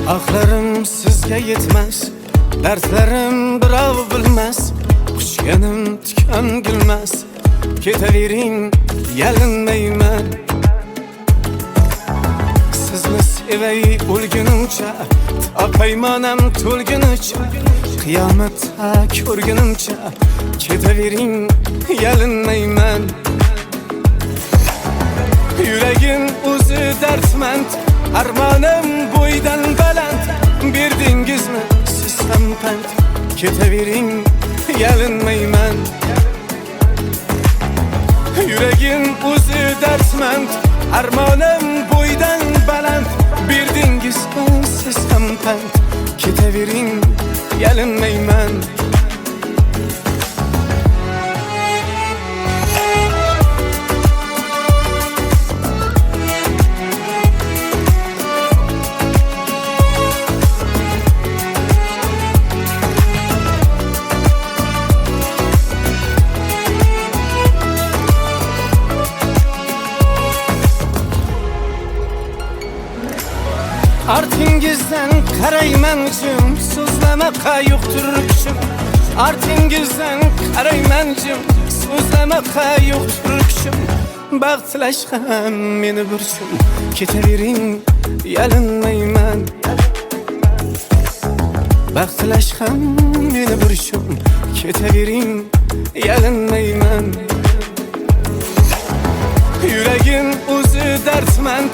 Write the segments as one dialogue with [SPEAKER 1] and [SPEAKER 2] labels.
[SPEAKER 1] Ahlarım sizga yetmez, dardlarim birov bilmas. Quchganim tikan gulmas, ketavering yalinmayman. Sizni sevay o'lgunimcha, paymonam to'lgunicha, qiyomatda ko'rgunimcha, ketavering yalinmayman. Yuragim o'zi dardmand, armonim bo'ydan baland. Berdingizmi siz ham pand, ketavering yalinmayman. Yuragim o'zi dardmand, armonim bo'ydan baland. Berdingizmi siz ham pand, ketavering yalinmayman. Artingizdan qarayman jim, so'zlamaqa yo'qdir kuchim. Artingizdan qarayman jim, so'zlamaqa yo'qdir kuchim. Baxt tilash ham meni burchim, ketavering yalinmayman. Baxt tilash ham meni burchim, ketavering yalinmayman. Yuragim o'zi dardmand,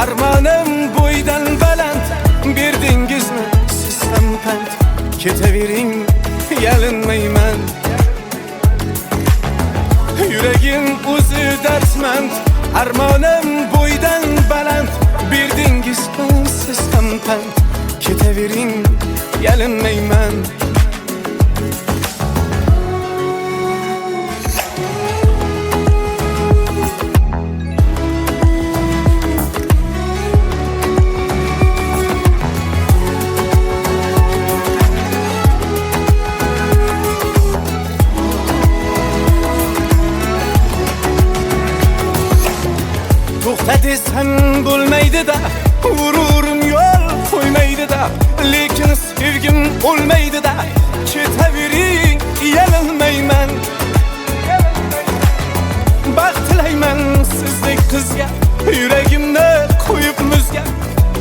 [SPEAKER 1] armonim bo'ydan baland. Berdingizmi siz ham pand, ketavering yalinmayman. Yuragim o'zi dardmand, armonim bo'ydan baland. Berdingizmi siz ham pand, ketavering yalinmayman. To'xta desam bo'lmaydi-da, g'ururim yo'l qo'ymaydi-da, lekin sevgim o'lmaydi-da, ketavering yalinmayman. Baxt tilayman sizdek qizga, yuragimni qo'yib muzga.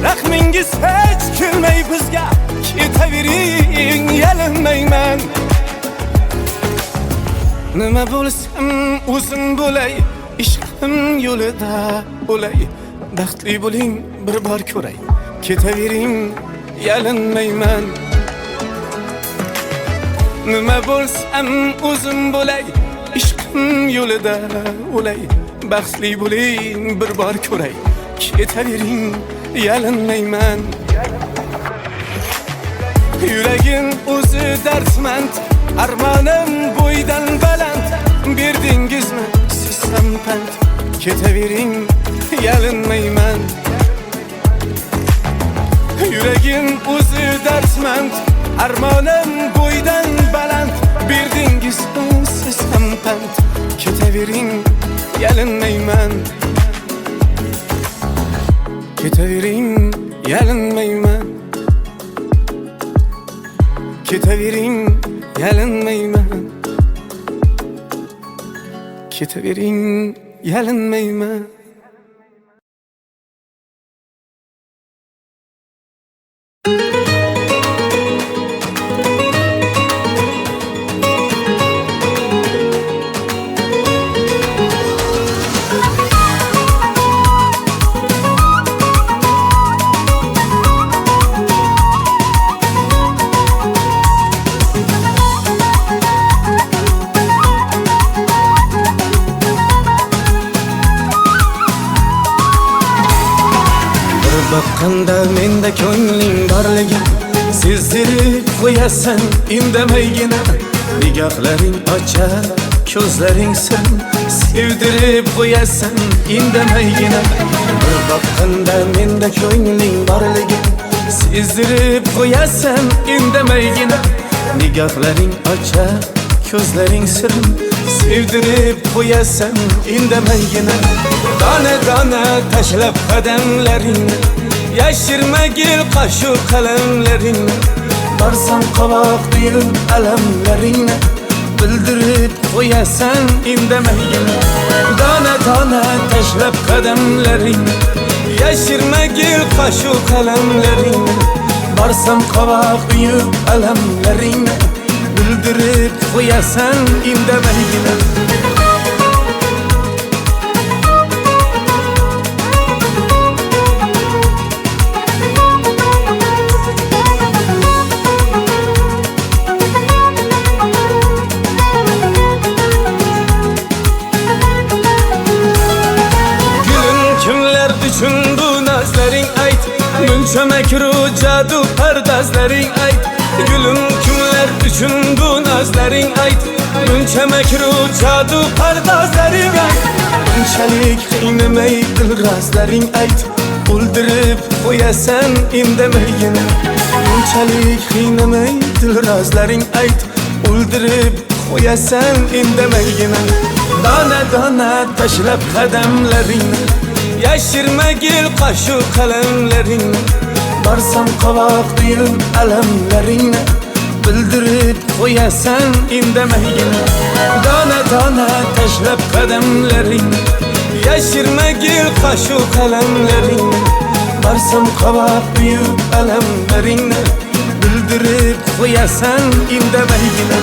[SPEAKER 1] Rahmingiz hech kelmay bizga, ketavering yalinmayman. Nima bo'lsam o'zim bo'lay, ishqim yo'lida bo'lay. Baxtli bo'ling bir bor ko'ray, ketavering yalinmayman. Nima bo'lsam o'zim bo'lay, ishqim yo'lida bo'lay. Baxtli bo'ling bir bor ko'ray, ketavering yalinmayman. Yuragim o'zi dardmand, armonim bo'ydan baland. Berdingizmi siz ham pand, ketavering yalinmayman. Yuragim o'zi dardmand, armonim bo'ydan baland. Berdingizmi siz ham pand, ketavering yalinmayman. Ketavering yalinmayman. Ketavering yalinmayman. Ketavering yalinmayman. Baqqanda menda ko'ngling borligi sezdirib qo'yasan indamaygina. Nigohlaring ochar, ko'zlaring sir sevdirib qo'yasan indamaygina. Baqqanda menda ko'ngling borligi sezdirib qo'yasan indamaygina. Nigohlaring ochar, ko'zlaring sir sevdirib qo'yasan indamaygina. Dona dona tashlab qadamlaringni, Yashirmagil qashu qalamlaringni Barsam qovoq duyib alamlaringni Bildirib qo'yasan indamaygina Dona dona tashlab qadamlaringni Yashirmagil qashu qalamlaringni Barsam qovoq duyib alamlaringni Bildirib qo'yasan indamaygina Buncha makru jadu pardazlaring ayt Gulum kimlar uchun bu nazlaring ayt Buncha makru jadu pardazlaring ayt Bunchalik qiynamay dilrazlaring ayt O'ldirib qo'yasan indamaygina Bunchalik qiynamay dilrazlaring ayt O'ldirib qo'yasan indamaygina Dona dona tashlab qadamlaringni Yashirmagil qashu qalamlaringni Barsam qovoq duyib alamlaringni Bildirib qo'yasan indamaygina Dona dona tashlab qadamlaringni Yashirmagil qashu qalamlaringni Barsam qovoq duyib alamlaringni Bildirib qo'yasan indamaygina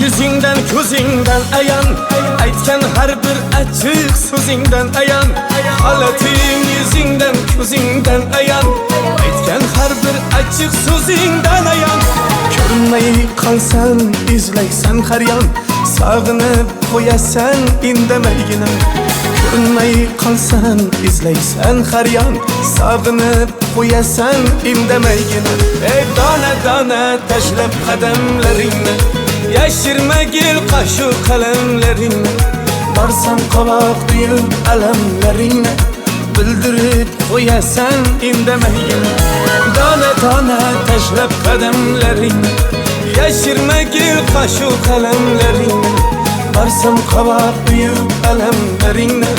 [SPEAKER 1] Yüzüngden ko'zingdan ayan Aytgan har bir achchiq so'zingdan ayan Holating yüzüngden ko'zingdan ayan Aytgan har bir achchiq so'zingdan ayan Ko'rinmay qolsan izlaysan har yon Sog'inib qo'yasan indamaygina Ko'rinmay qolsan izlaysan har yon Sog'inib qo'yasan indamaygina Ey dona dona tashlab qadamlaringni Yashirmagil qashu qalamlaringni Barsam qovoq duyib alamlaringni Bildirib qo'yasan indamaygina Dona dona tashlab qadamlaringni Yashirmagil qashu qalamlaringni Barsam qovoq duyib alamlaringni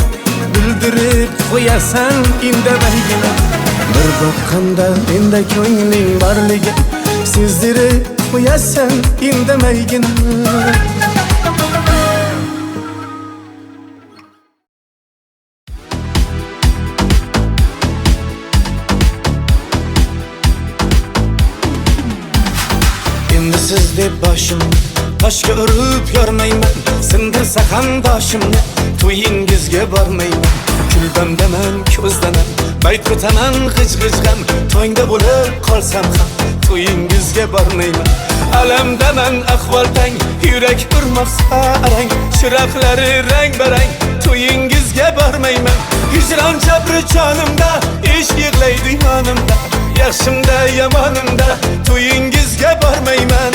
[SPEAKER 1] Bildirib qo'yasan indamaygina Bir boqqanda menda ko'ngling borligi Sezdirib qo'yasan indamaygina Endi siz deb boshim toshga urib yormayman Sindirsa qarindoshimni to'yingizga bormayman Kulbamdaman ko'zdaman bayt o'taman g'ij-g'ijg'am To'ngda bo'lib qolsam ham to'yingizga bormayman Alamdaman ahvol tang yurak urmoqsa arang Chiroqlari rang barang to'yingizga bormayman Hijron jabri jonimda ish yig'laydi yonimda Yaxshimda yomonimda to'yingizga bormayman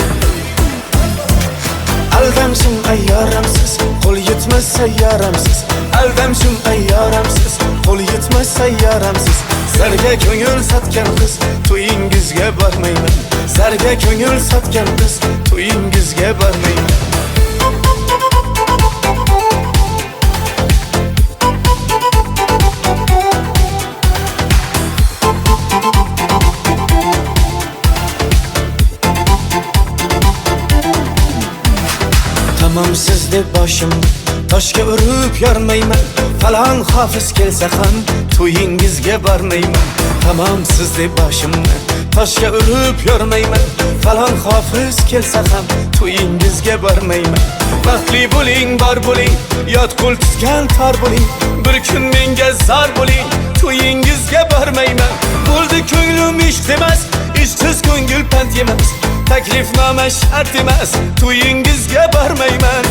[SPEAKER 1] Aldamshim ayyoramsiz qo'l yetmas sayyoramsiz Aldamshim ayyoramsiz qo'l yetmas sayyoramsiz Zarga ko'ngil sotgan qiz to'yingizga bormayman Zarga ko'ngil sotgan qiz to'yingizga bormayman Tamam siz deb boshim toshga urib yormayman Falon hofiz kelsa ham to'yingizga bormayman Tamam siz deb boshimni toshga urib yormayman Falon hofiz kelsa ham to'yingizga bormayman Baxtli bo'ling, bor bo'ling, yot qo'l tutgan tor bo'ling Bir kun menga zor bo'ling, to'yingizga bormayman Bo'ldi ko'nglim ishq emas, ishsiz ko'ngil pand yemas Taklifnoma shart emas, to'yingizga bormayman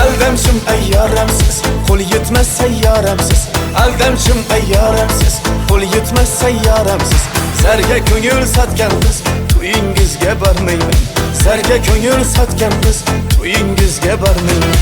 [SPEAKER 1] Aldamshim ayyoramsiz qo'l yetmas sayyoramsiz Aldamshim ayyoramsiz qo'l yetmas sayyoramsiz Zarga ko'ngil sotgan qiz to'yingizga bormayman Zarga ko'ngil sotgan qiz to'yingizga bormayman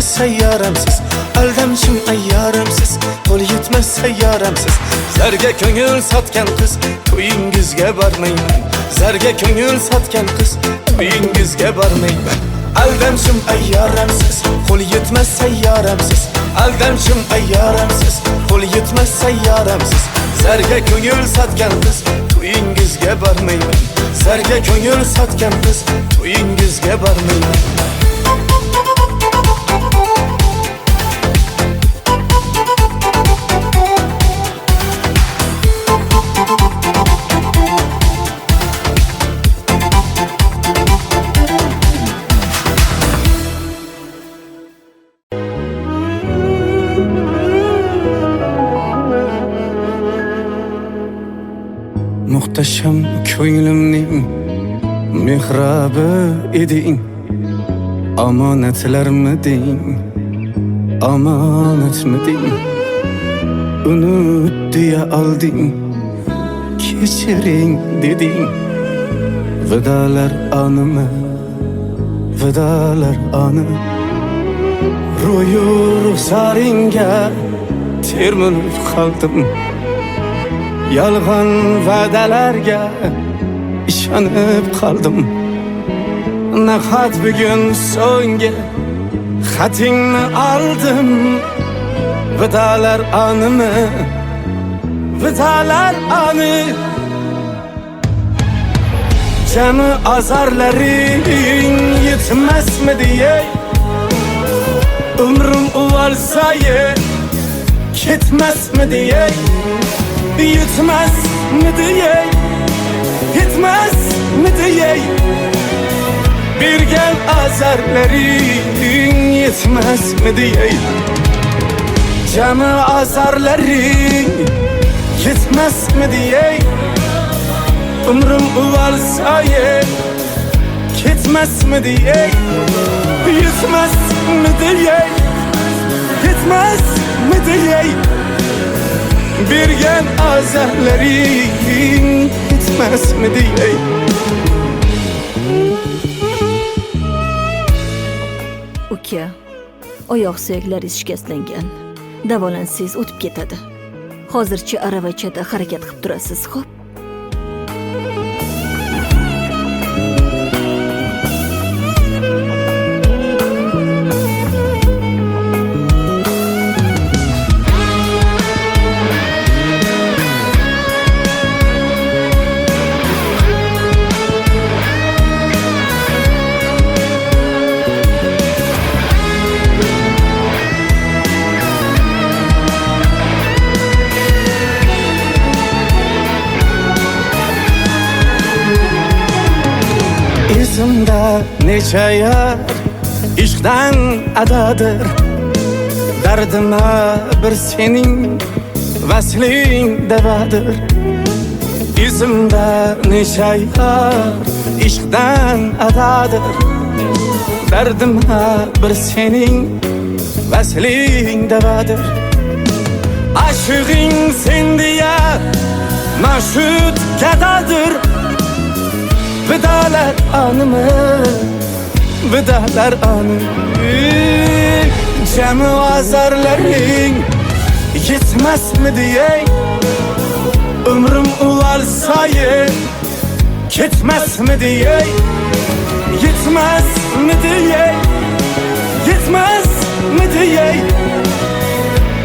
[SPEAKER 1] yetmez sayyaramsiz, aldamchim ayyaramsiz, qo'l yetmez sayyaramsiz. Zarga ko'ngil sotgan qiz, to'yingizga bormayman. Zarga ko'ngil sotgan qiz, to'yingizga bormayman. Aldamchim ayyaramsiz, qo'l yetmez sayyaramsiz, aldamchim ayyaramsiz, qo'l yetmez sayyaramsiz. Zarga ko'ngil sotgan qiz, to'yingizga bormayman. Zarga ko'ngil sotgan qiz, to'yingizga bormayman. Muhteşem ko'nglimning mehrabi eding, omonatlarmiding, omonatmiding, unut deya olding, kechiring deding. Vidolar animi, vidolar ani, ro'yu ruxsaringga termilib qoldim. Yolg'on va'dalarga ishonib qoldim. Nahot bugun so'nggi xatingni oldim. Vidolar animi, vidolar ani, jami azorlaring yetmasmidi ey? Umrim uvalsaye ketmasmidi ey? Yetmezmidi ey? Yetmezmidi ey? Bergan azorlaring yetmezmidi ey? Jami azorlaring yetmezmidi ey? Umrim uvalsaye ketmasmidi ey? Yetmezmidi ey? Yetmezmidi ey? Bergan azorlaring yetmasmidi ey?
[SPEAKER 2] Uka, oyoq suyaklari shikastlangan. Davolansangiz o'tib ketadi. Hozircha aravachada harakat qilib turasiz, xo'p?
[SPEAKER 1] Esimda necha yar ishqdan adadir, dardima bir sening vasling davadir. Esimda necha yar ishqdan adadir, dardima bir sening vasling davadir. Aşığın sen diye maşhut kadadır. Vidolar animi, vidolar ani, jami azorlaring yetmasmidi ey? Umrim uvalsaye ketmasmidi ey? Yetmasmidi ey? Yetmasmidi ey?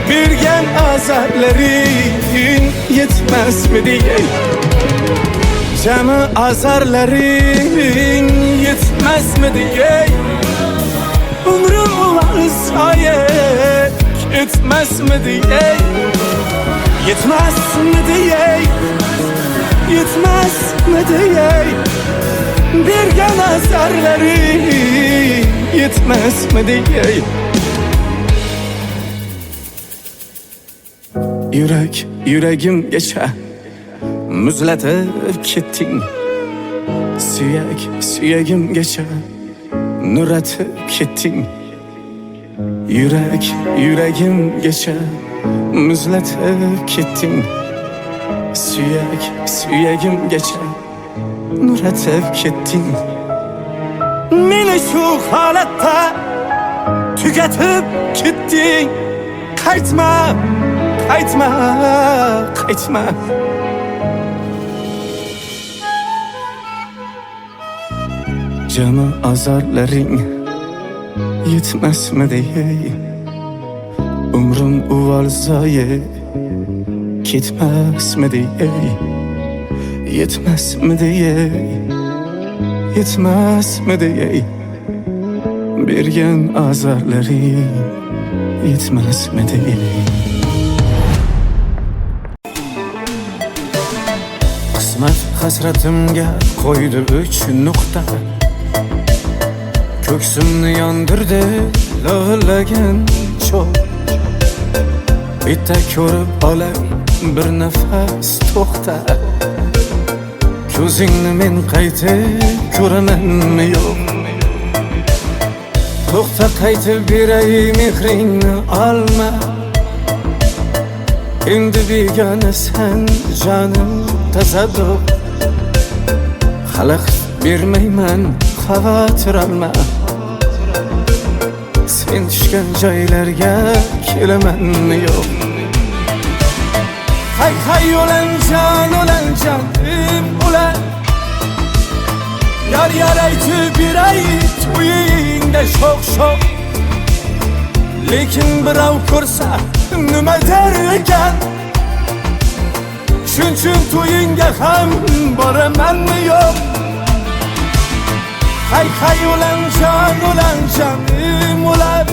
[SPEAKER 1] Bergan azorlaring yetmasmidi ey? Jami azorlaring yetmasmidi ey? Umrim uvalsaye ketmasmidi ey? Yetmasmidi ey? Yetmasmidi ey? Bergan azorlaring yetmasmidi ey? Yuragimgacha muzlatib ketding. Suyagimgacha nuratib ketding. Yuragimgacha muzlatib ketding. Suyagimgacha nuratib ketding. Meni shu holatda tugatib ketding. Qaytma, qaytma, qaytma. Jami azarlaring yetmasmidi ey? Umrim uvol zoye ketmasmidi ey? Yetmasmidi ey? Yetmasmidi ey? Bergan azarlaring yetmasmidi ey? Qismat hasratimga qo'ydi 3 nuqta. Ko'ksimni yondirdi lo'lagan cho'g. Bitta ko'rib olay bir nafas to'xta. Ko'zingni men qaytib ko'ramanmi yo'q? To'xta, qaytib beray mehringni olma. Endi begonasan jonim tasadduq. Xalaqit bermayman, xavotir olma. Sen tushgan joylarga kelamanmi yo'q? Hay hay o'lan jonim ulan. Yar yar aytib beray to'yingda sho'x. Lekin birov ko'rsa nima der ekan? Shuning to'yingga ham boramanmi yo'q? Hay hay o'lan jonim ulan.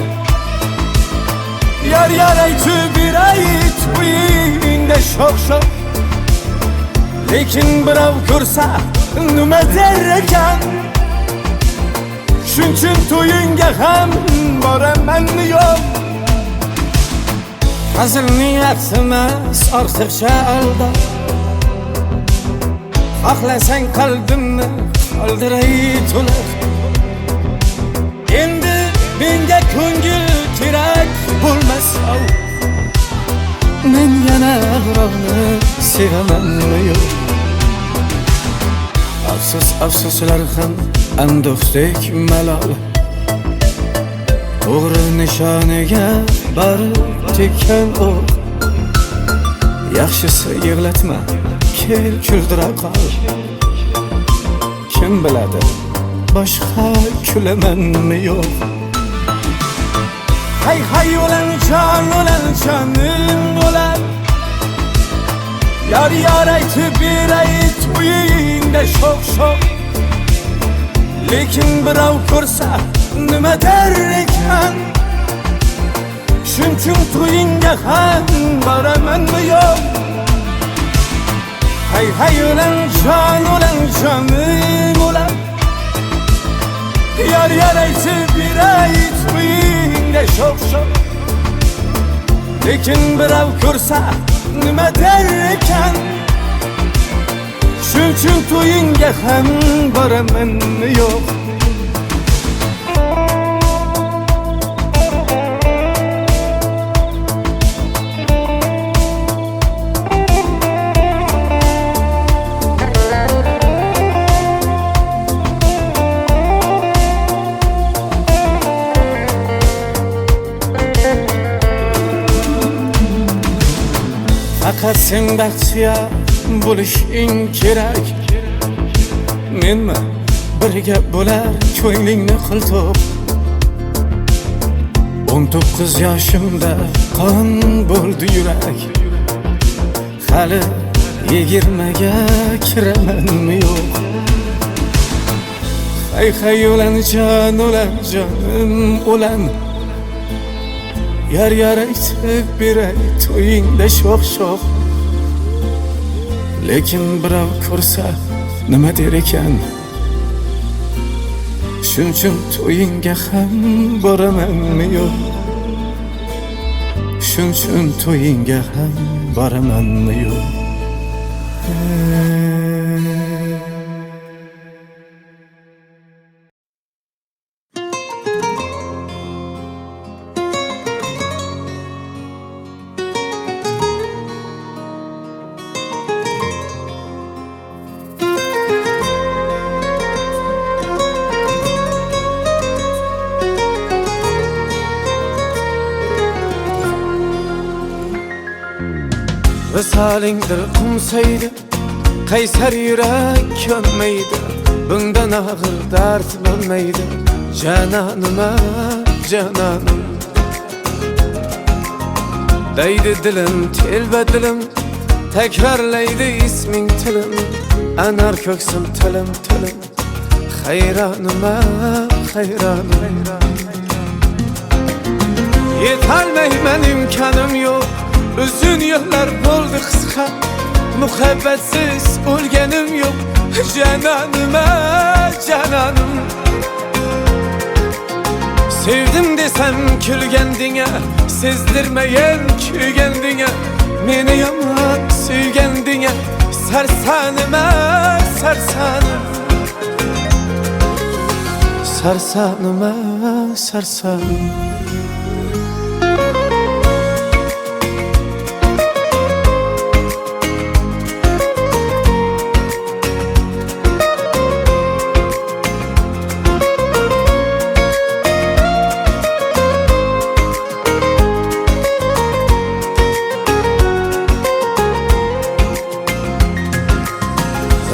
[SPEAKER 1] Yar yar aytib beray to'yingda sho'x. Lekin birov ko'rsa nima der ekan? Shuning to'yingga ham boramanmi yo'q? Hazil niyat emas, ortiqcha aldab. Xohlasang qalbimni qoldiray to'liq. Endi menga ko'ngil kerak bo'lmasa, men yana birovni sevamanmi yo'q? Afsuslar ham andoqdek malol. To'g'ri nishoniga borib tekkan o'q. Yaxshisi yig'latma, kel kuldira qol. Kim biladi, boshqa kulamanmi yo'q? Hay hay o'lan jonim ulan. Yar yar aytib beray to'yingda sho'x. Lekin birov ko'rsa nima der ekan? Shuning to'yingga ham boramanmi yo'q? Hay hay o'lan jonim ulan. Yar yar aytib beray to'yingda sho'x. Lekin birov ko'rsa nima der ekan? Shuning to'yingga ham boramanmi yo'q? Faqat sen baxtiyor bo'lishing kerak. Menmi birga bo'lar ko'nglingni qilto'q. 19 yoshimda qon bo'ldi yurak. Hali 20ga kiramanmi yo'q? Hay hay o'lan jonim ulan. Yar yar aytib beray to'yingda sho'x. Lekin birov ko'rsa nima der ekan? Shuning to'yingga ham boramanmi yo'q? Shuning to'yingga ham boramanmi yo'q? Misalingdir qumsaydi qaysar yurak könmeydi bundan ağır dert bo'lmaydi cananıma cananım deydi dilim telba dilim tekrarlaydi isming tilim anar ko'ksim tilim tilim hayranıma hayranım yetolmayman imkonim yo'q uzun yıllar bo'ldi qisqa muhabbatsiz o'lganim yo'q cananıma cananım sevdim desem kulgandinga sezdirmagan kuygandinga meni yomon suygandinga sarsanima sarsanim sarsanima sarsanim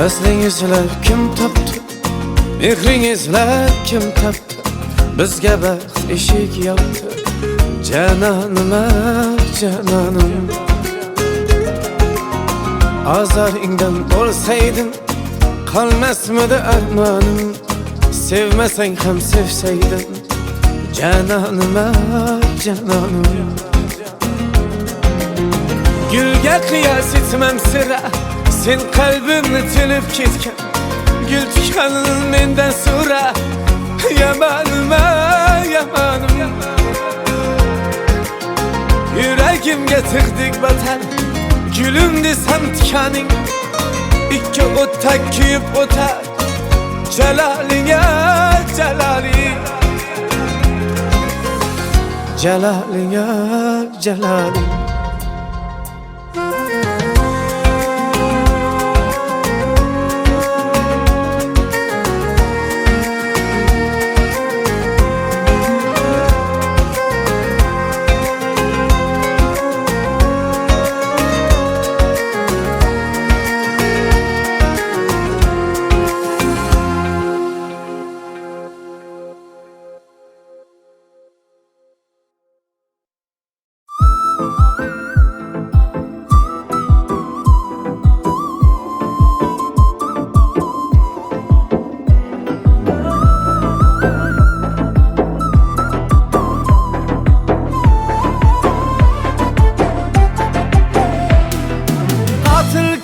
[SPEAKER 1] Asling izlab kim topdi mehring izlab kim topdi bizga baxt eshik yopdi cananima cananım azoringdan o'lsaydim qolmasmidi armonim sevmasang ham sevsaydim cananima cananım gulga qiyos etmam sira sen kalbimni tilib ketgan gul tishqanin mendan so'ra yamanima yamanım yuragimga tig'dik vatan gulim desam tikaning ikki o'tda kuyib o'tar jalolinga jaloling jalolinga jaloling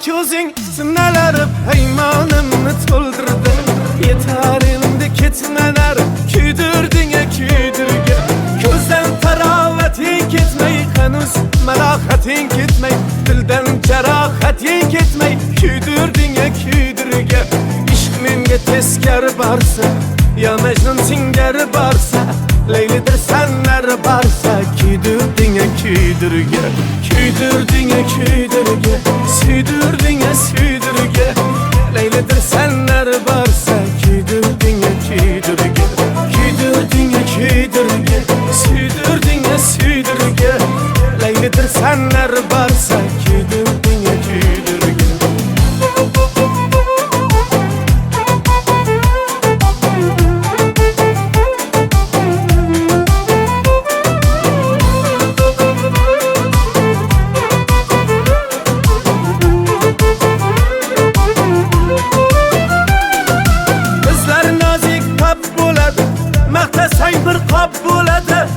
[SPEAKER 1] Ko'zing sinalar paymonimni to'ldirdi yetar endi ketmalar kuydirdinga kuydirga ko'zdan tarovating ketmay hanuz malohating ketmay dildan jarohating ketmay kuydirdinga kuydirga ishq menga teskari borsa yo majnun singari borsa laylidir sanlar borsa kuydirdinga kuydirga kuydirdinga kuydirga suydirdinga suydirga laylidir sanlar borsa kuydirdinga kuydirga kuydirdinga kuydirga suydirdinga suydirga laylidir sanlar borsa kuydirdinga kuydirga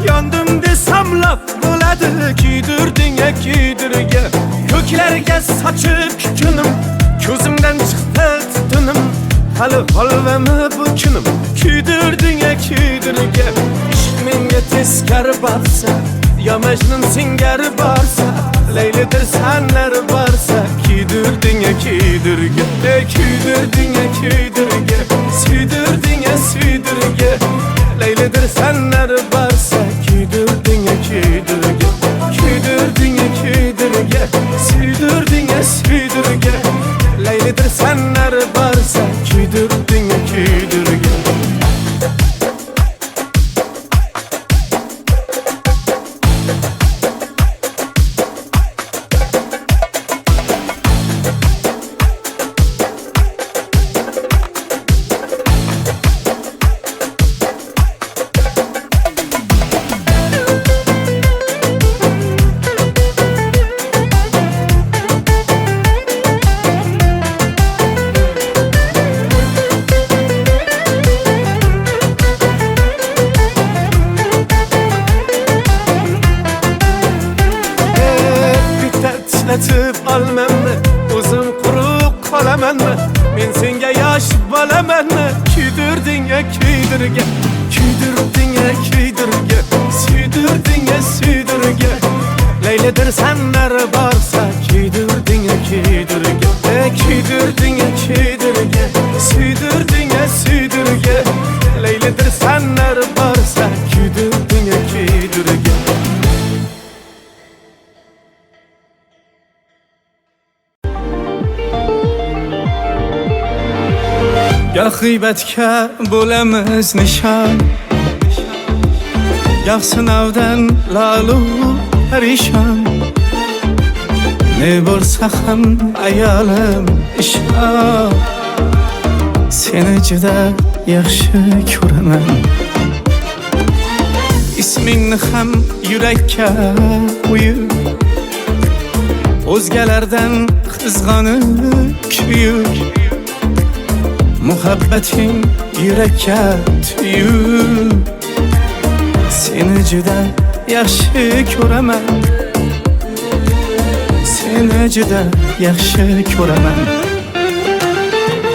[SPEAKER 1] yondim desam laf bo'ladi kuydirdinga kuydirga ko'klarga sochib kukunim ko'zimdan chiqdi tutunim hali holvami bu kunim kuydirdinga kuydirga ishq menga teskari borsa yo majnun singari borsa laylidir sanlar borsa kuydirdinga kuydirga kuydirdinga kuydirga suydirdinga suydirga laylidir sanlar borsa kuydirdinga kuydirga kuydirdinga kuydirga suydirdinga suydirga laylidir sanlar borsa kuydirdinga kuydirga eslatib olmanmi? O'zim quruq qolamanmi? Men senga yosh bolamanmi? Kuydirding-a, kuydirgan, kuydirding-a, kuydirgan, suydirding-a, suydirgan. Laylidir sanlar borsa, kuydirding-a, kuydirgan, kuydirding-a, kuydirgan, suydirding-a, suydirgan. Laylidir sanlar borsa, kuydirding-a, kuydirgan. Gah g'iybatga bo'lamiz nishon, gah sinovdan lalu perişan. Ne bo'lsa ham ayolim ishon, seni juda yaxshi ko'raman. Ismingni ham yurakka qo'yib, o'zgalardan qizg'onib kuyib, muhabbating yurakka tuyib, seni juda yaxshi ko'raman, seni juda yaxshi ko'raman.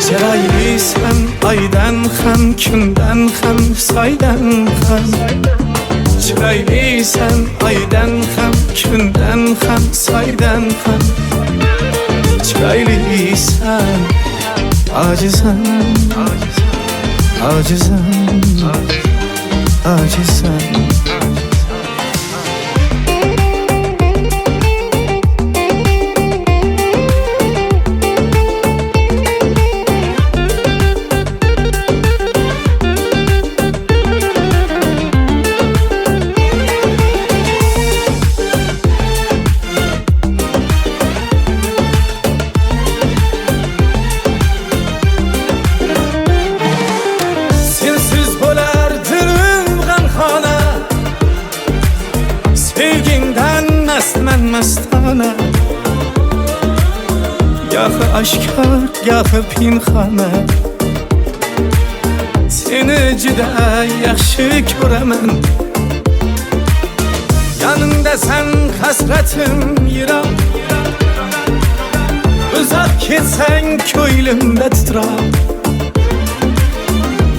[SPEAKER 1] Chiroylisan oydan ham, kundan ham, soydan ham. Chiroylisan oydan ham, kundan ham, soydan ham. Chiroylisan acizan, acizan, acizan. Mastana, gahı aşkar, gahı pinhana. Seni juda yaxshi ko'raman. Yanımda sen hasretim yirak, uzak ketsen ko'nglimda titrar.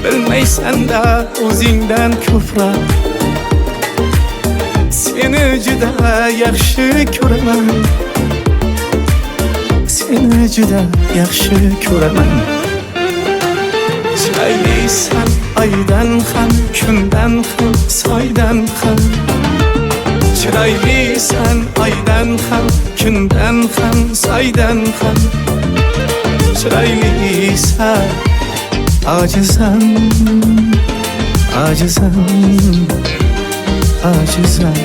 [SPEAKER 1] Bilmaysan da o'zingdan ko'proq, seni juda yaxshi ko'raman, seni juda yaxshi ko'raman. Chiroylisan oydan ham, kundan ham, soydan ham. Chiroylisan oydan ham, kundan ham, soydan ham. Chiroylisan acizan, acizan, acizan.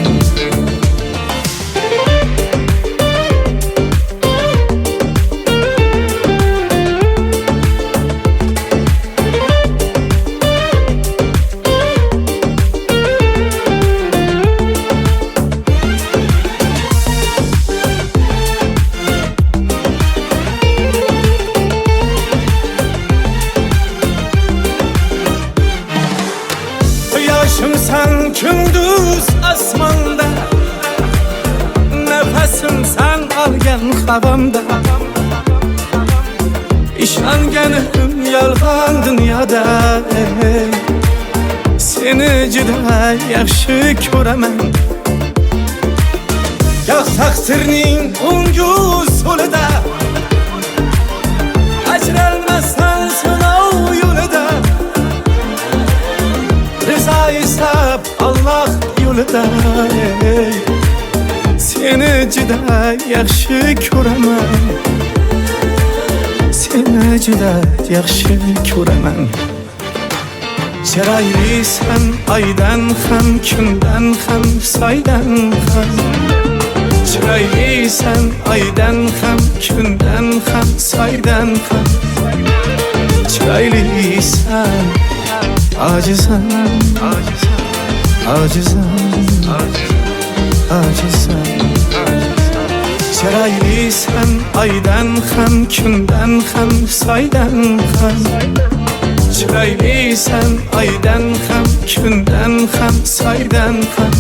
[SPEAKER 1] Sen gündüz asmanda, nefesim sen algan havamda. İşanganim yolg'on dunyoda, seni juda yaxshi ko'raman. Goh taqdirning o'ngu so'lida, ajralmasdan sinov yo'lida. Rıza istab Allah yolida, seni juda yaxshi ko'raman, seni juda yaxshi ko'raman. Chiroylisan oydan ham, kundan ham, soydan ham. Chiroylisan oydan ham, kundan ham, soydan ham. Chiroylisan acizan, acizan, acizan. Chiroylisan oydan ham, kundan ham, soydan ham. Chiroylisan oydan ham, kundan ham, soydan ham.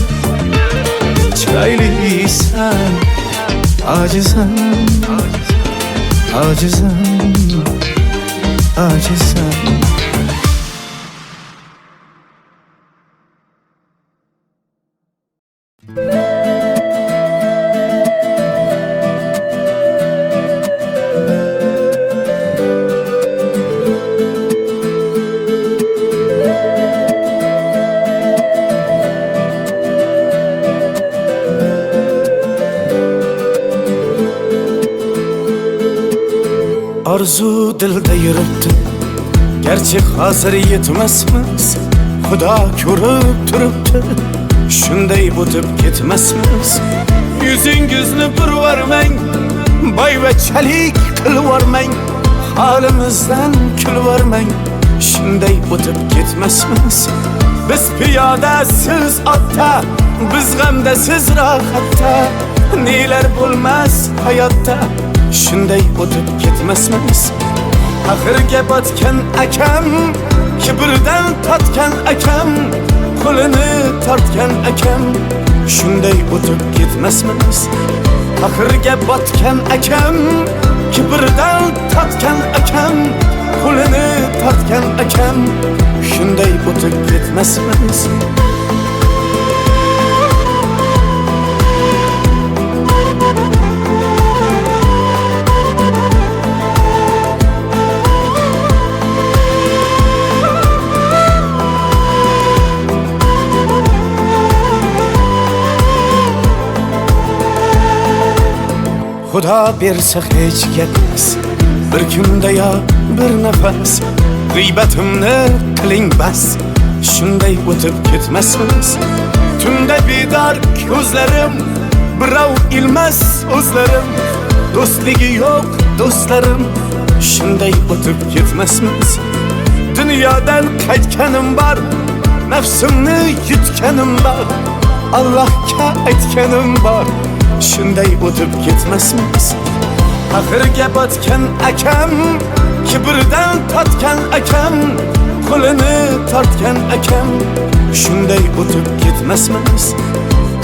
[SPEAKER 1] Chiroylisan Acizim, acizim, acizim. Arzu dilda yuribdi, gerçek hazır yetmesmiz. Xudo ko'rib turibdi, shunday o'tib ketmasmiz. Yuzingizni burvarmang, boyvachalik qilvormang, holimizdan kulvormang, shunday o'tib ketmasmiz. Biz piyoda, siz otda, biz g'amda, siz rohatda. Nelar bo'lmas hayotda, shunday o'tib ketmasmiz. Axirga botgan akam, kibrdan totgan akam, qo'lini tortgan akam, shunday o'tib ketmasmiz. Axirga botgan akam, kibrdan totgan akam, qo'lini tortgan akam, shunday o'tib ketmasmiz. Xudo bersa hech gapmas, bir kunda yo bir nafas, g'iybatimni qiling bas, shunday o'tib ketmasmiz. Tunda bedor ko'zlarim, birov ilmas o'zlarim, do'stligi yo'q do'stlarim, shunday o'tib ketmasmiz. Dunyodan qaytganim bor, nafsimni yutganim bor, Allohga aytganim bor, shunday o'tib ketmasmiz. Axirga botgan akam, kibrdan totgan akam, qo'lini tortgan akam, shunday o'tib ketmasmiz.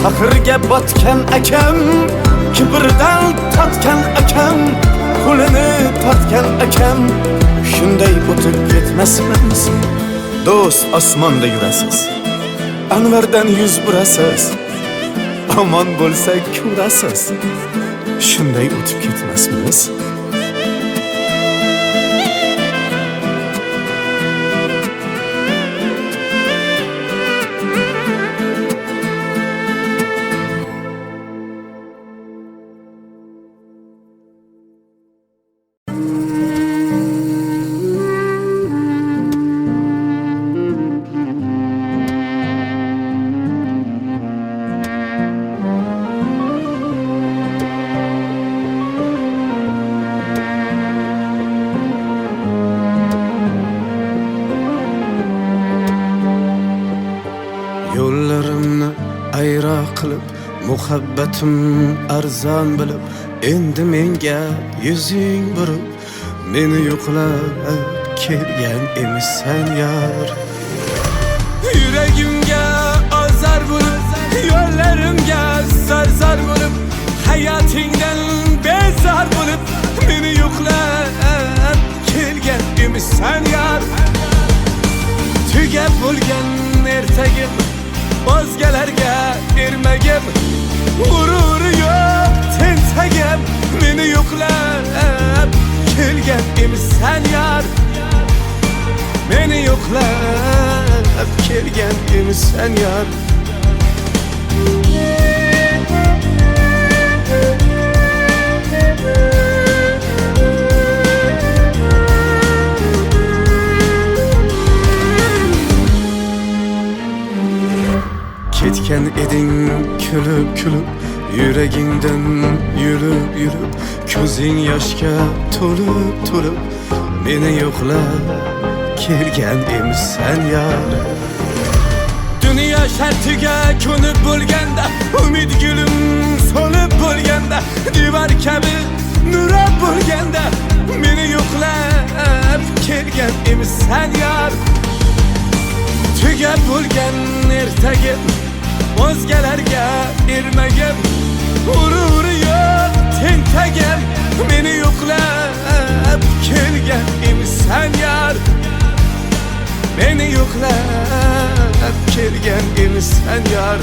[SPEAKER 1] Axirga botgan akam, kibrdan totgan akam, qo'lini tortgan akam, shunday o'tib ketmasmiz. Do'st, osmonda yurasiz, anvardan yuz burasiz, omon bo'lsak ko'rasiz, shunday o'tib ketmasmiz. Yo'llarimni ayro qilib, muhabbatim arzon bilib, endi menga yuzing burib, meni yo'qlab kelgan emisan yar. Yuragimga azor bo'lib, yo'llarimga zar bo'lib, hayotingdan bezor bo'lib, meni yo'qlab kelgan emisan yar. Tugab bo'lgan ertagim, o'zgalarga ermagim, g'ururi yo'q tentagim, meni yo'qlab kelgan emisan yar. Meni yo'qlab kelgan emisan yar. Ketgan eding kulib kulib, yuragingdan yurib yurib, ko'zing yoshga to'lib to'lib, meni yo'qlab kelgan emisan yar. Dunyo shartiga ko'nib bo'lganda, umid gulim so'lib bo'lganda, devor kabi nurab bo'lganda, meni yo'qlab kelgan emisan yar. Tugab bo'lgan ertagim, o'zgalarga ermagim, g'ururi yo'q tentagim meni yo'qlab kelgan emisan yar meni yo'qlab kelgan emisan yar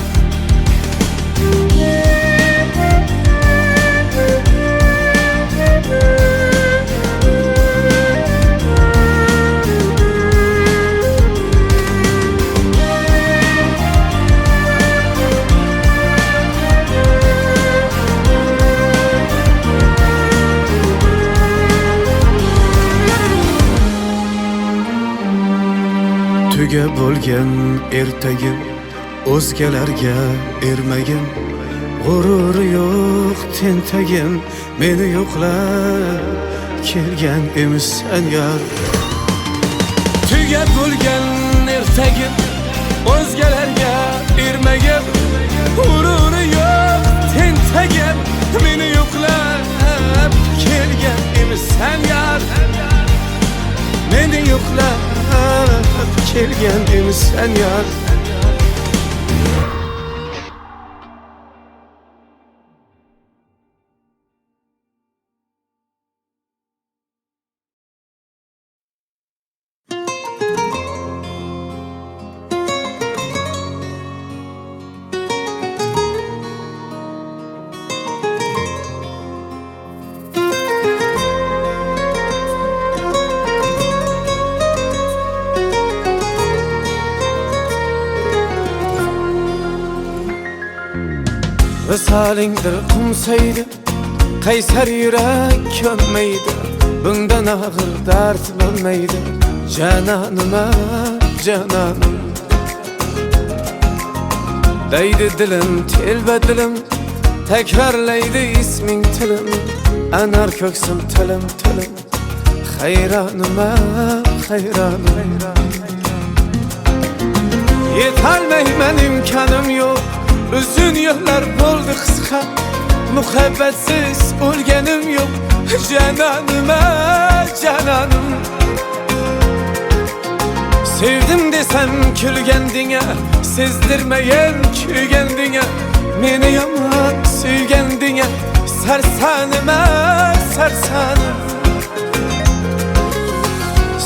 [SPEAKER 1] tuga bo'lgan ertagim o'zgalarga ermagin g'ururi yo'q tentagim meni yo'qlab kelgan emisan yar tuga bo'lgan ertagim o'zgalarga ermagin g'ururi yo'q tentagim meni yo'qlab kelgan emisan yar meni yo'qlab kelgan emisan yar Visalingdir qumsaydi qaysar yurak ko'nmaydi bundan og'ir dard bo'lmaydi janonima janonim deydi dilim telba dilim takrorlaydi isming tilim anar ko'ksim tilim tilim hayronima hayronim yetolmayman imkonim yo'q uzun yıllar bo'ldi qisqa muhabbatsiz o'lganim yo'q janonima janonim sevdim desam kulgandinga sezdirmagan kuygandinga meni yomon suygandinga sarsanima sarsanim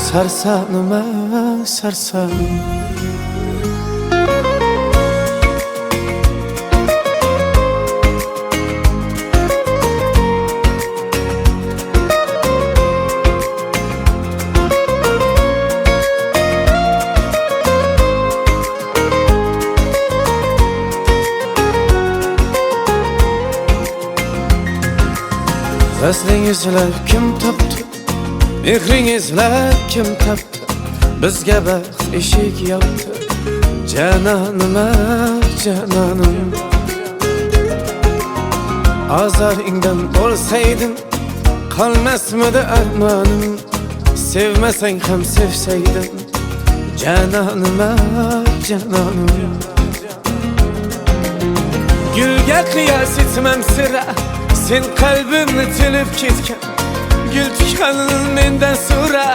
[SPEAKER 1] sarsanima sarsanim Vaslingizlar kim topdi mehringizlar kim topdi bizga baxt eshik yopdi janonima janonim ozoringdan bo'lsaydim qolmasmidi armonim sevmasang ham sevsaydim janonima janonim gulga qiyos etmam sira sen qalbimni tilib ketgan gul tikanin mendan so'ra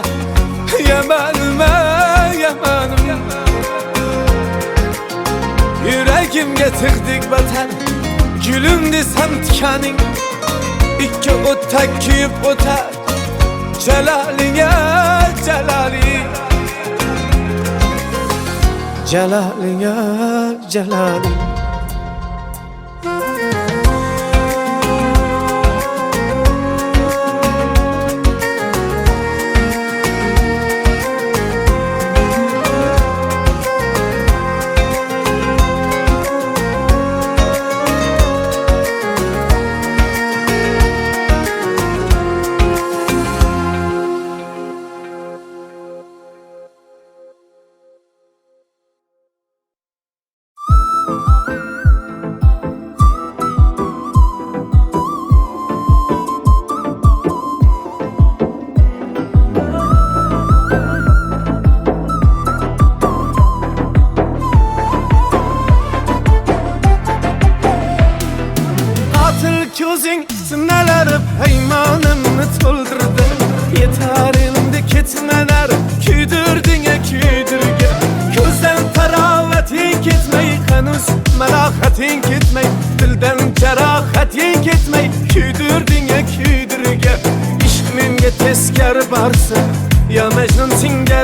[SPEAKER 1] yamanima yamanim yuragimga tig'dik vatan gulim desam tikaning ikki o'tda kuyib o'tar jalolinga jaloling jalolinga jaloling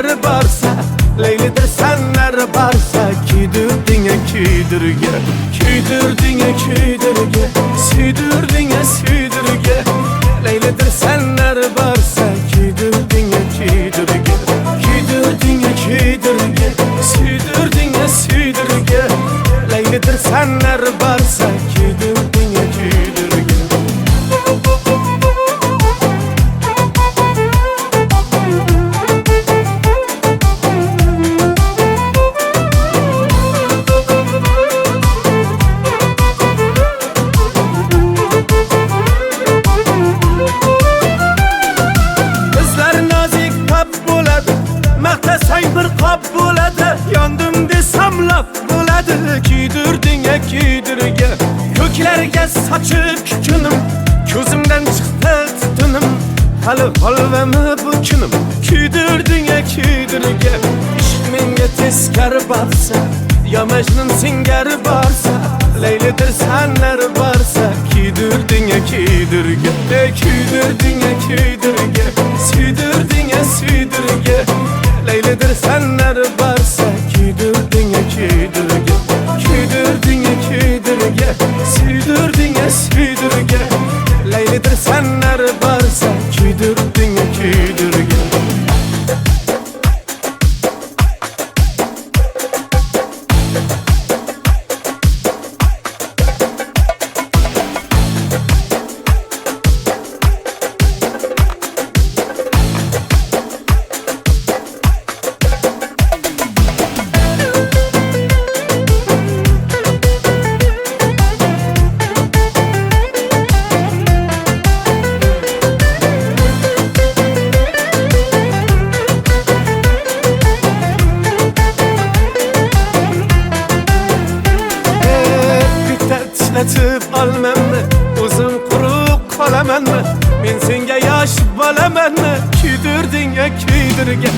[SPEAKER 1] senler barsa Leylidir senler barsa Kuydirdinge kuydirge Kuydirdinge kuydirge Süydürdinge süydürge Leylidir senler barsa Kuydirdinge kuydirge Kuydirdinge kuydirge Süydürdinge süydürge Leylidir senler barsa Kuydirdinge kuydirge Yandım desem laf bo'ladi Kuydirdinge kuydirge Ko'klarga sochib kukunim Ko'zimdan chiqdi tutunim Hali holvami bu kunim Kuydirdinge kuydirge Ishq menga teskari borsa Ya Majnun singari borsa Leylidir senlar borsa Kuydirdinge kuydirge Kuydirdinge kuydirge Suydirdinge suydirge Leylidir senler barsa Kuydirdinge kuydirge Kuydirdinge kuydirge Süydürdinge süydürge Leylidir senler barsa Kuydirdinge kuydirge Titretib olmanmi o'zim quruq qolamanmi men senga yosh bolamanmi kuydirdinga kuydirga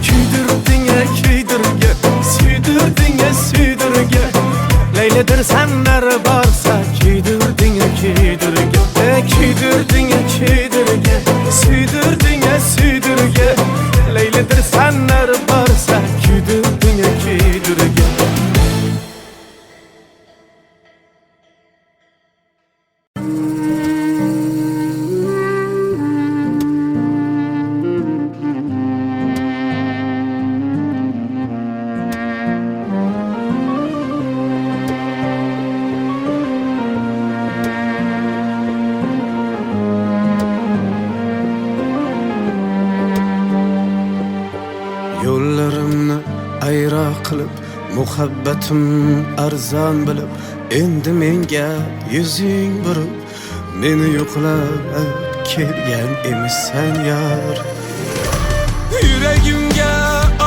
[SPEAKER 1] kuydirdinga kuydirga suydirdinga suydirga Leylidir senlar borsa kuydirdinga kuydirga kuydirdinga kuydirga suydirdinga suydirga Leylidir senlar borsa kuydirdinga kuydirga Yo'llarimni ayro qilib muhabbatim arzon bilib endi menga yuzing burib meni yo'qlab kelgan emissan yar yuragimga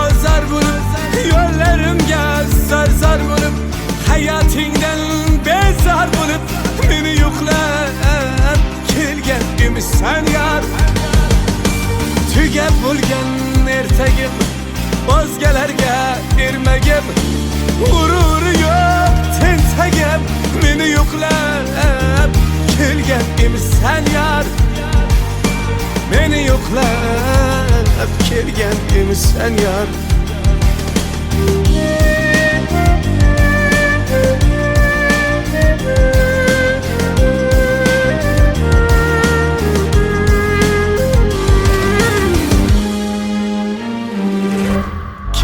[SPEAKER 1] azor bo'lib yo'llarimga zar bo'lib hayotingdan bezor bo'lib meni yo'qlab kelgan emissan yar tugab bo'lgan ertagim o'zgalarga ermagim g'ururi yo'q tentagim meni yo'qlab kelgan emissan yar meni yo'qlab kelgan emissan yar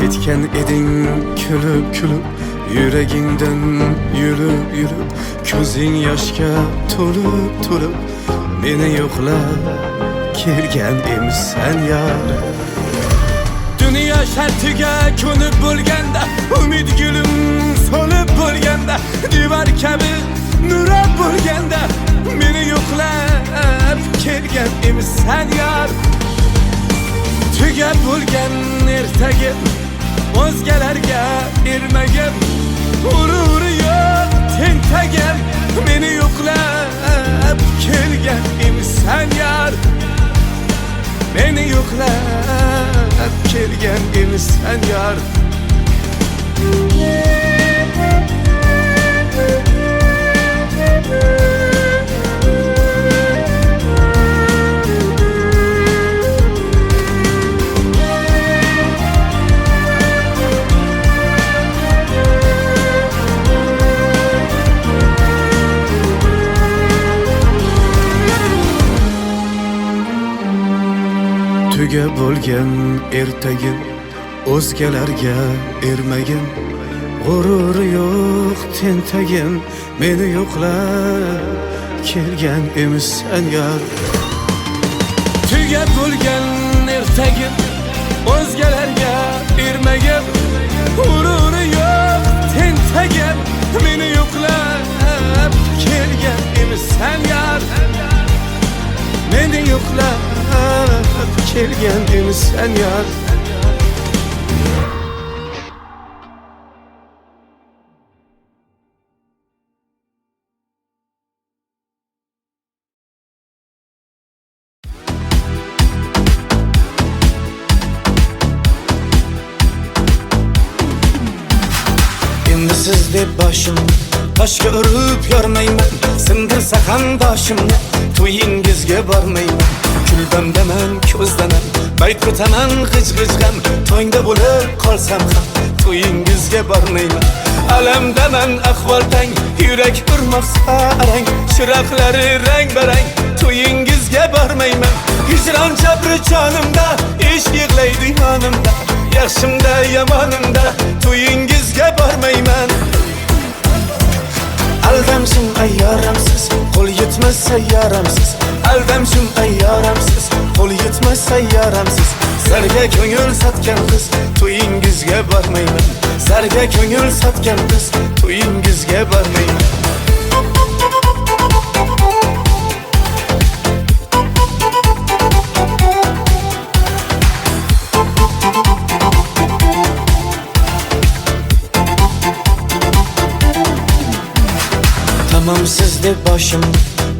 [SPEAKER 1] Ketken edin külüp külüp Yüreğinden yürüp yürüp Közün yaşka tolup tolup Meni yo'qlab kelgan emissan yar Dünya shartiga ko'nib bo'lganda Umid gulum so'lib bo'lganda Divar kabi nurab bo'lganda Meni yo'qlab kelgan emissan yar Tugab bo'lgan ertagim o'zgalarga ermagim g'ururi yo'q tentagim meni yo'qlab kelgan emissan yar meni yo'qlab kelgan emissan yar Tuga bo'lgan ertagim o'zgalarga ermagin, g'ururi yo'q tentagim meni yo'qlab kelgan emissan yar. Tuga bo'lgan ertagim o'zgalarga ermagin, g'ururi yo'q tentagim meni yo'qlab kelgan emissan yar. Meni yo'qlab kelgan emissan yar. Endi siz deb boshim toshga urib yormayman, sindirsa ham boshimni to'yingizga bormayman. Kuldamdaman, ko'zdaman, bayt ko'taman g'ij-g'ijg'am, to'ngda bo'lib qolsam ham to'yingizga bormayman. Alamdaman ahvoltang, yurak urmoqsa arang, chiroqlari rang-barang, to'yingizga bormayman. Hijron jabri jonimda, ish yig'laydi yonimda, yaxshimda yomonimda to'yingizga bormayman. Aldamshim ayyoramsiz, qo'l yetmas sayyoramsiz. Aldamshim ayyoramsiz, qo'l yetmas sayyoramsiz. Zarga ko'ngil sotgan qiz to'yingizga bormayman. Zarga ko'ngil sotgan qiz to'yingizga bormayman. Tamam siz deb boshim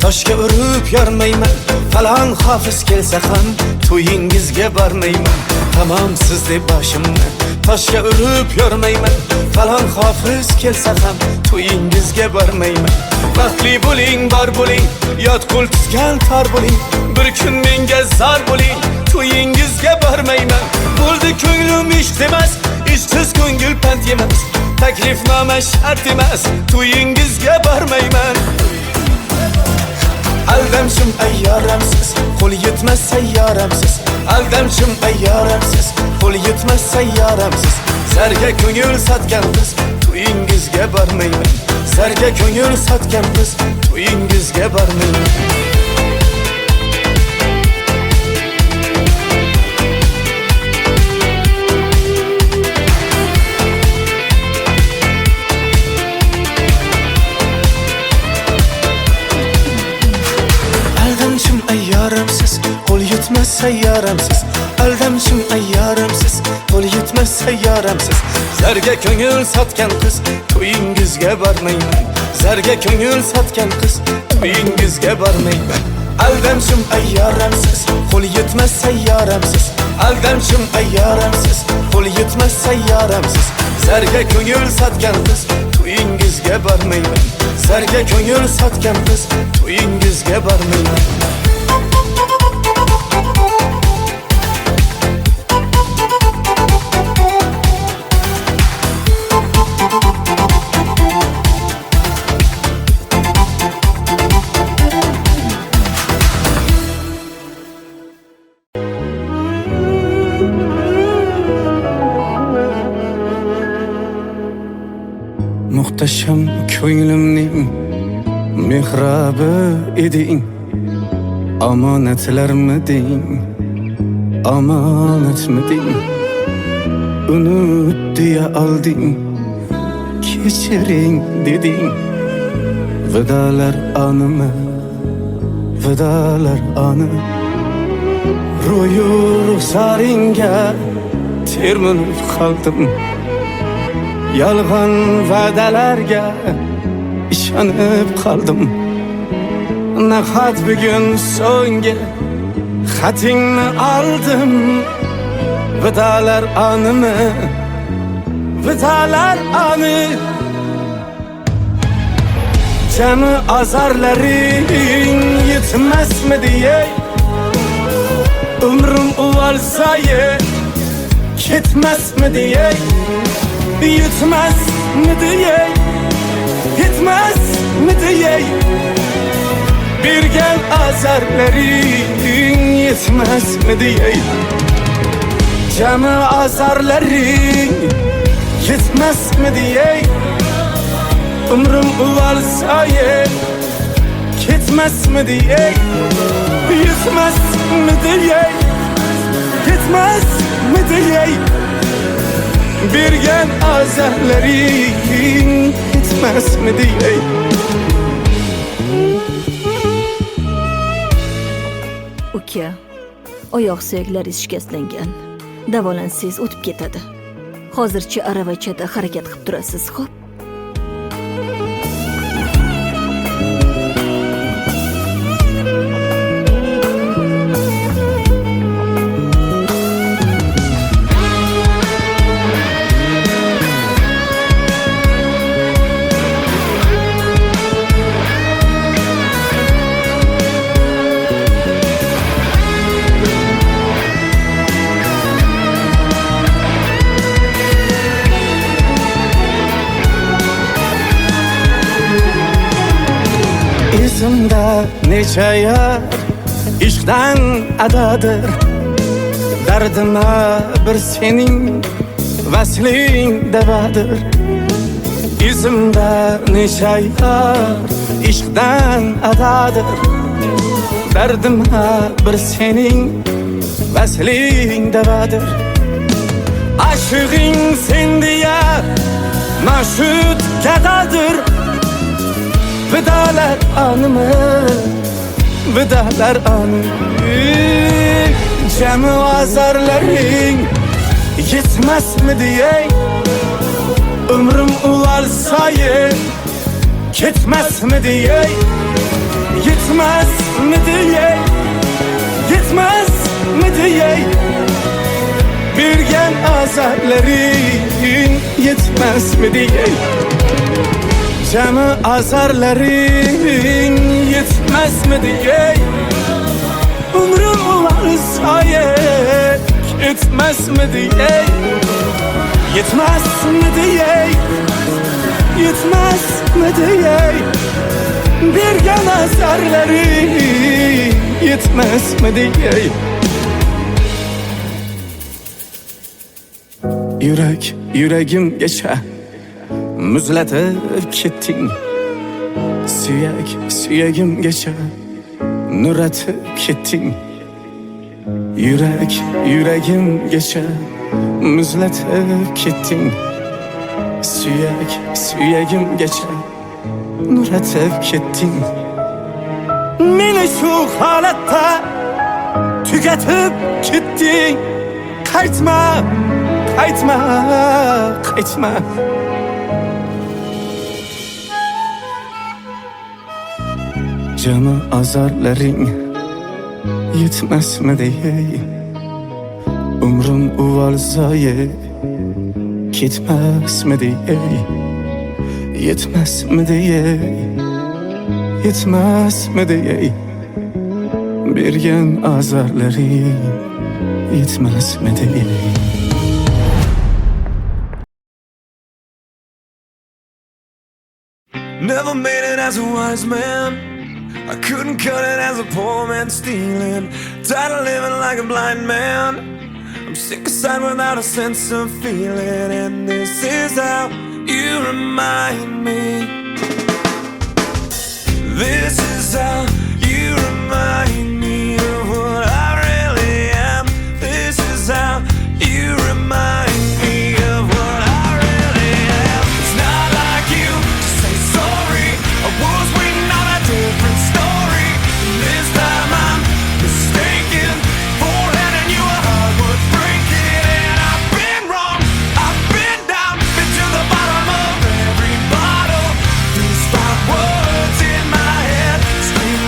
[SPEAKER 1] toshga urib yormayman, falon hofiz kelsa ham to'yingizga bormayman. Tamam siz deb boshimni toshga urib yormayman, falon hofiz kelsa ham to'yingizga bormayman. Baxtli bo'ling, bor bo'ling, yot qo'l tutgan tor bo'ling, bir kun menga zor bo'ling, to'yingizga bormayman. Bo'ldi ko'nglim ish emas, ishsiz ko'ngil pand yemas, taklifnoma shart emas, to'yingizga bormayman. Aldamshim ayyoramsiz, qo'l yetmas sayyoramsiz. Aldamshim ayyoramsiz, qo'l yetmas sayyoramsiz. Zarga ko'ngil sotgan qiz to'yingizga bormayman. Zarga ko'ngil sotgan qiz to'yingizga bormayman. Aldamshim ayyoramsiz, qo'l yetmas sayyoramsiz. Aldamshim ayyoramsiz, qo'l yetmas sayyoramsiz. Zarga ko'ngil sotgan qiz to'yingizga bormayman. Zarga ko'ngil sotgan qiz to'yingizga bormayman. Aldamshim ayyoramsiz, qo'l yetmas sayyoramsiz. Aldamshim ayyoramsiz, qo'l yetmas sayyoramsiz. Zarga ko'ngil sotgan qiz to'yingizga bormayman. Zarga ko'ngil sotgan qiz to'yingizga bormayman. Muhtasham ko'nglimning mehrabi eding, omonatlarmiding, omonatmiding, unut deya olding, kechiring deding. Vidolar onimi, vidolar oni, ro'yu ruxsaringga termilib qoldim. Yolg'on va'dalarga ishonib qoldim. Nahot bugun so'nggi xatingni oldim. Vidolar onimi, vidolar oni, jami azorlaring yetmasmidi ey? Umrim uvalsaye ketmasmidi ey? Yetmasmidi ey? Yetmasmidi ey? Bergan azorlaring yetmasmidi ey? Cami azarlaring yetmezmi diye, umrim uvalsaye ketmezmi diye, yetmezmi diye, yetmezmi diye, bergen azarlaring yetmezmi diye.
[SPEAKER 2] Uka, oyoq suyaklari shikastlangan. Davolansangiz o'tib ketadi. Hozircha aravachada harakat qilib turasiz, xo'p?
[SPEAKER 1] Izimda necha yar ishqdan adadir, dardima bir sening vasling davadir. Izimda necha yar ishqdan adadir, dardima bir sening vasling davadir. Aşığın sen diye naşüt kadadır, vidalar anımı, vidalar anı. Cemi azarlaring yetmezmi diye, umrim uvalsaye ketmezmi diye, yetmezmi diye, yetmezmi diye, bergen azarlaring yetmezmi diye. Cemi azarlaring yetmezmi diye, umrim uvalsaye ketmezmi diye, yetmezmi diye, yetmezmi diye, bergen azarlaring yetmezmi diye. Yürek, yüreğim geçe muzlatib ketding. Suyak, suyagim geçe nuratib ketding. Yürek, yüreğim geçe muzlatib ketding. Suyak, suyagim geçe nuratib ketding. Meni shu holatda tugatib ketding. Qaytma, qaytma, qaytma. Cemi azarlaring yetmezmi diye, umrim uvalsaye ketmezmi diye, yetmezmi diye, yetmezmi diye, bergen azarlaring yetmezmi diye.
[SPEAKER 3] Never made it as a wise man, I couldn't cut it as a poor man stealing. Tired of living like a blind man, I'm sick aside without a sense of feeling. And this is how you remind me, this is how you remind me of what I really am. This is how you remind me of what I really am. It's not like you to say sorry, I was waiting on a different story. This time I'm mistaken for letting you a heart worth breaking. And I've been wrong, I've been down, been to the bottom of every bottle. These 5 words in my head scream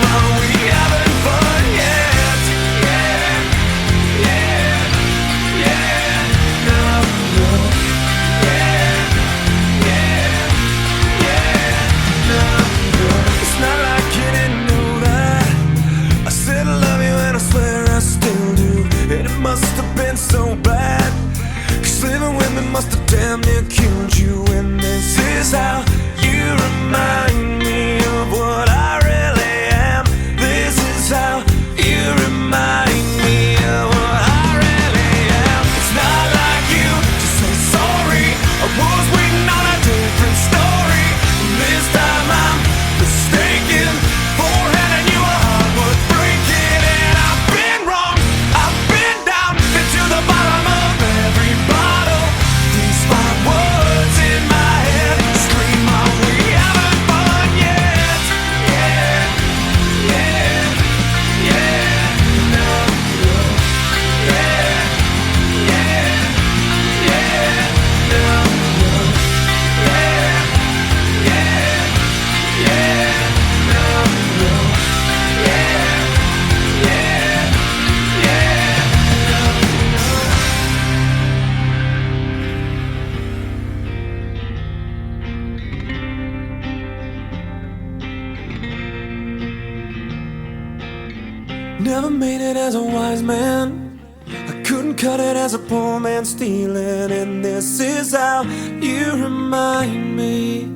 [SPEAKER 3] never made it as a wise man. I couldn't cut it as a poor man stealing. And this is how you remind me.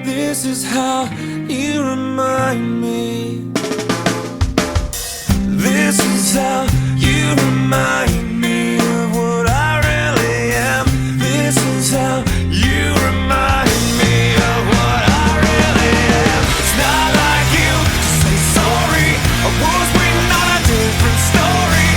[SPEAKER 3] This is how you remind me. This is how you remind me of what I really am. This is how you remind me of what I really am. It's not like you to say sorry. I was waiting on a different story.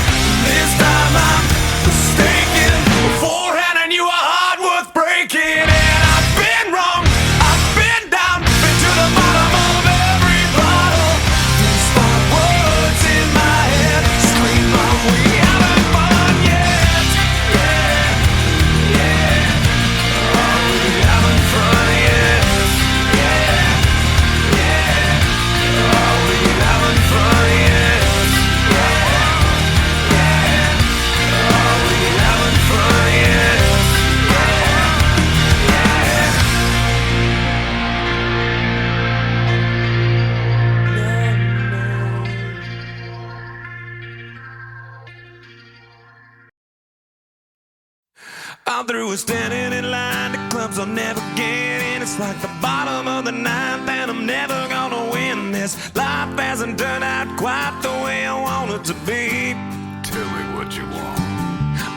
[SPEAKER 3] This time I'm mistaken. Beforehand I knew a heart worth breaking. And I've been wrong, I've been down, been to the bottom of every bottle. These five words in my head scream out, we haven't fun yet. Yeah, yeah. Oh, we haven't fun yet. Yeah, yeah. Oh, we haven't fun yet. Yeah, yeah. Oh, we haven't fun yet. I'm through with standing in line to clubs I'll never get in. It's like the bottom of the ninth and I'm never gonna win this. Life hasn't turned out quite the way I want it to be.
[SPEAKER 4] Tell me what you want.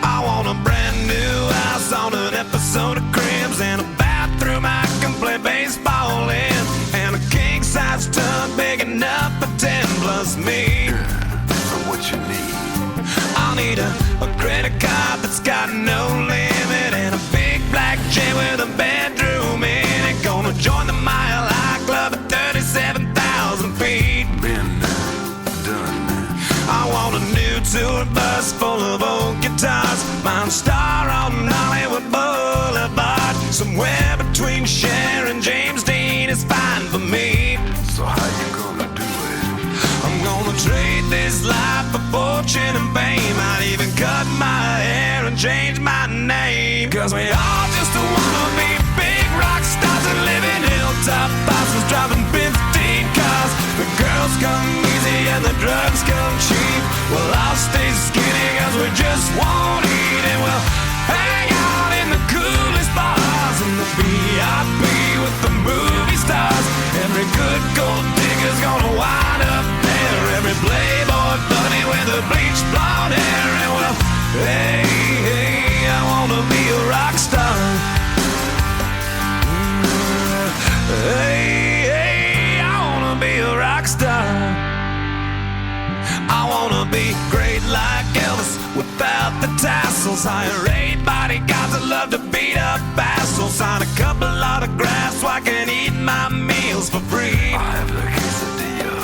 [SPEAKER 3] I want a brand new house on an episode of Cribs, and a bathroom I can play baseball in, and a king-size tub big enough for 10 plus me.
[SPEAKER 4] So what you need?
[SPEAKER 3] I'll need a credit card that's got no limit, and a big black jet with a bedroom in it. Gonna join the Mile High Club at 37,000 feet.
[SPEAKER 4] Been done.
[SPEAKER 3] I want a new tour bus full of old guitars, mine star on Hollywood Boulevard. Somewhere between Cher and James Dean is fine for me.
[SPEAKER 4] So how you gonna do it?
[SPEAKER 3] I'm gonna trade this life for fortune and fame. I'd even cut my hair and change my name. Cause we all just wanna be big rock stars and live in hilltop houses, driving 15 cars. The girls come easy and the drugs come cheap. Well, I'll stay skinny cause we just won't eat, and we'll hang out in the coolest bars in the VIP with the movie stars. Every good gold digger's gonna wind up there. Every playboy bunny with a bleached blonde hair. And well, hey, hey, I wanna be a rock star. Hey, hey, I wanna be a rock star. I wanna be great like Elvis without the tassels. Hire 8 bodyguards that love to beat up assholes. Sign a couple autographs so I can eat my meals for free.
[SPEAKER 4] I have the quesadilla.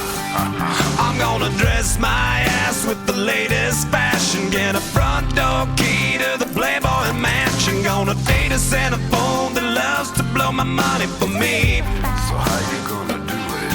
[SPEAKER 3] I'm gonna dress my ass with the latest fashion. Get a front door key to the Playboy Mansion. Gonna date a Santa phone that loves to blow my money for me.
[SPEAKER 4] So how you gonna do it?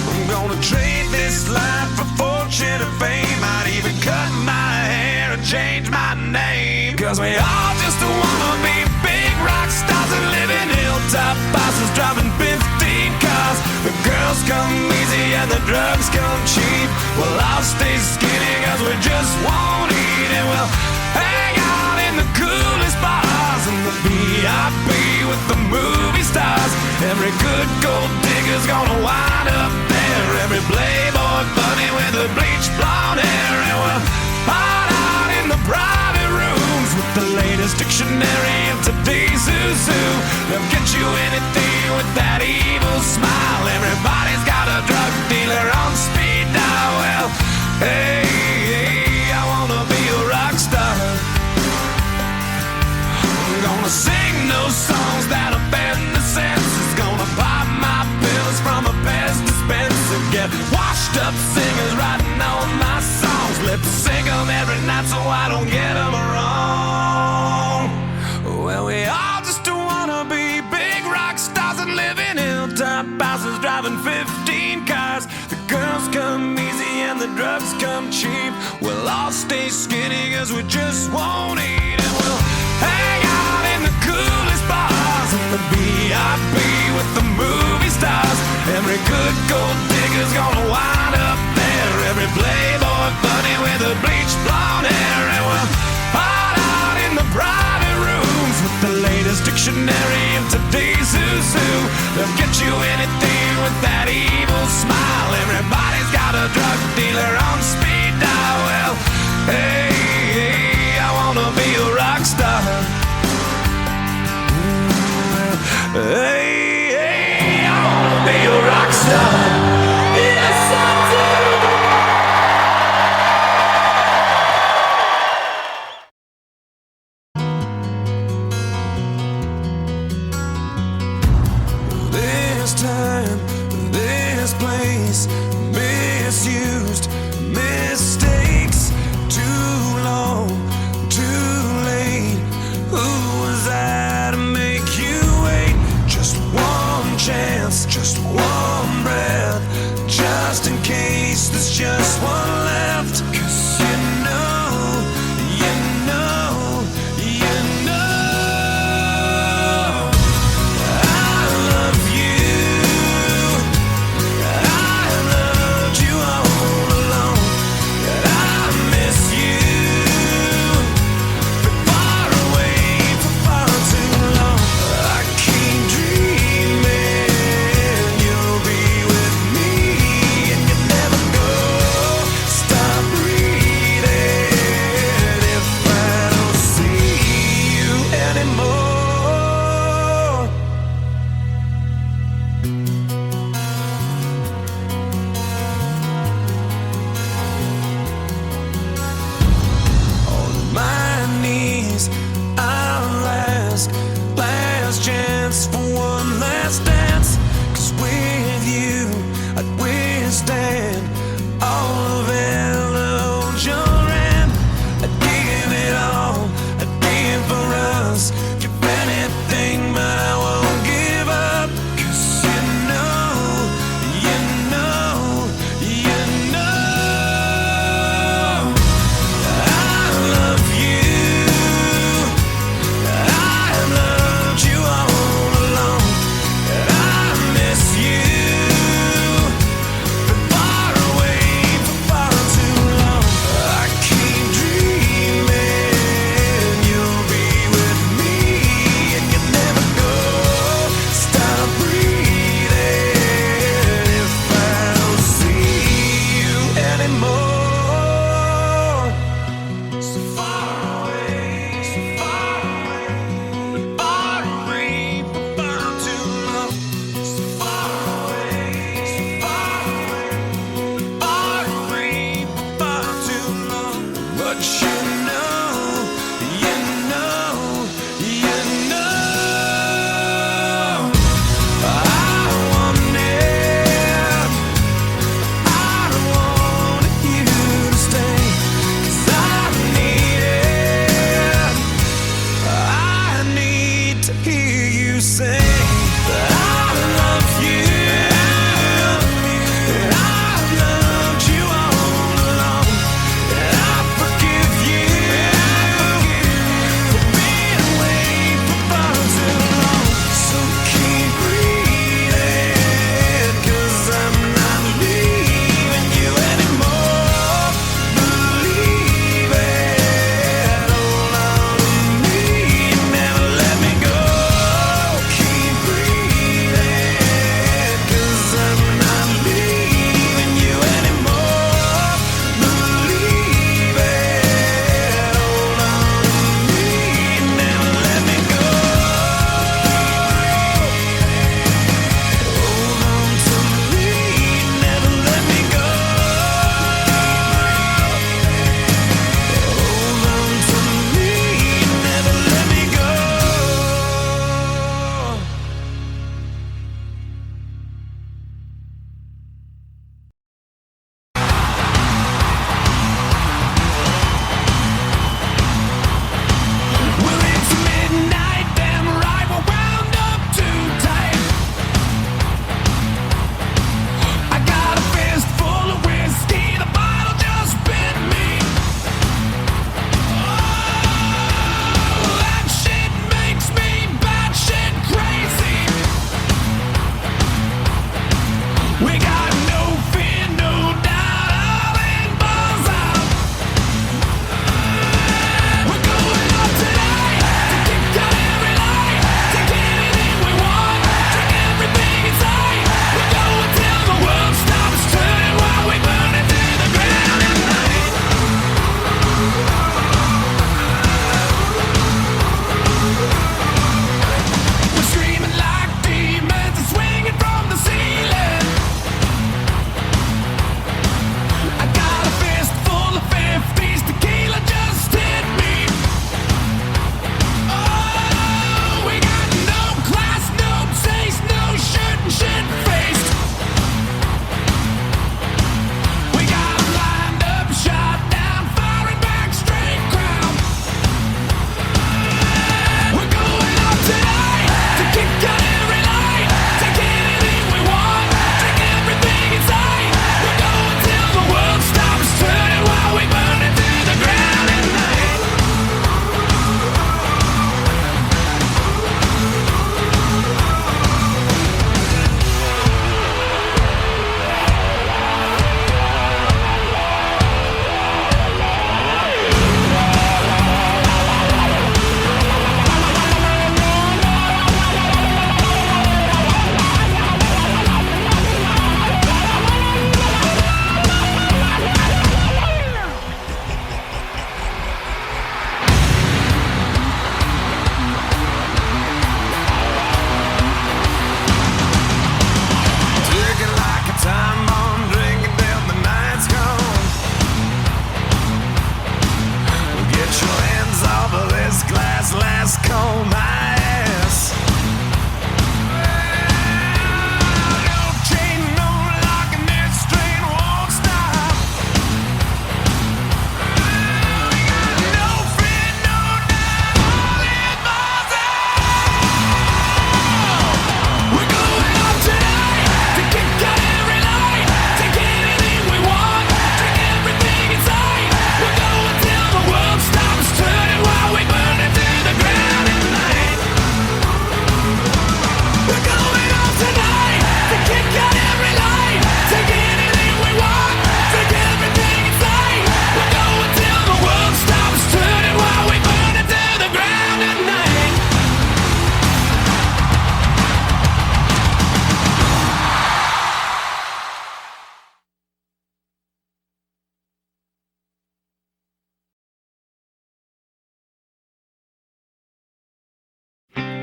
[SPEAKER 3] I'm gonna trade this life for fortune and fame. I'd even cut my hair and change my name. Cause we all just wanna be big rock stars and live in hilltop houses, driving 15 cars. The girls come easy and the drugs come cheap. Well, I'll stay skinny cause we just won't eat, and we'll hang out in the coolest bars in the VIP with the movie stars. Every good gold digger's gonna wind up there. Every playboy bunny with a bleached blonde hair. And we'll hide out in the private rooms with the latest dictionary of today's who's who. They'll get you anything with that evil smile. Everybody's got a drug dealer on speed dial. Well, hey, hey, I wanna be a rock star. I'm gonna sing those songs that offend the senses. Gonna pop my pills from a Pez dispenser. Get washed up singers writing all my songs. Lip sync 'em every night so I don't get 'em wrong. Well, we all just wanna be big rock stars and live in hilltop houses, driving 15 cars. The girls come easy and the drugs come cheap. We'll all stay skinny cause we just won't eat, and we'll hang out in the coolest bars in the VIP with the movie stars. Every good gold digger's gonna wind up there. Hey, hey, I wanna be a rock star. Yes, I do. This time, this place, misused, mistakes, too long, too late. Who was I to make you wait? Just one chance, just one breath, just in case there's just one left. 'Cause you know, you know, you know I love you. I loved you all along. I miss you. Been far away for far too long. I keep dreaming you'll be with me, and you never go. Stop breathing if I don't see you anymore. On my knees, I'll ask last chance for one last dance. 'Cause with you, I'd withstand all of Eljoran. I'd give it all, I'd give for us. Give anything, but I won't give up. 'Cause you know, you know, you know I love you. I loved you all along. I miss you. Been far away for far too long. I keep dreaming you'll be with me, and you never go. Stop breathing if I don't see you anymore. So far away, so far away, far away for far too long. So far away, so far away, far away for far too long. But you know, you know, you know I want it. I want you to stay, 'cause I need it. I need to hear you say that I love you. And I've loved you all along. And I forgive you for being away for far too long. So keep breathing, 'cause I'm not leaving you anymore. Believe it, hold on to me, never let me go. Keep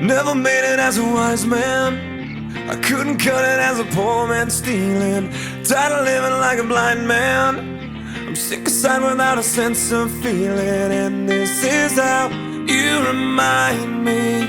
[SPEAKER 3] Never made it as a wise man. I couldn't cut it as a poor man stealing. Tired of living like a blind man. I'm sick aside without a sense of feeling. And this is how you remind me.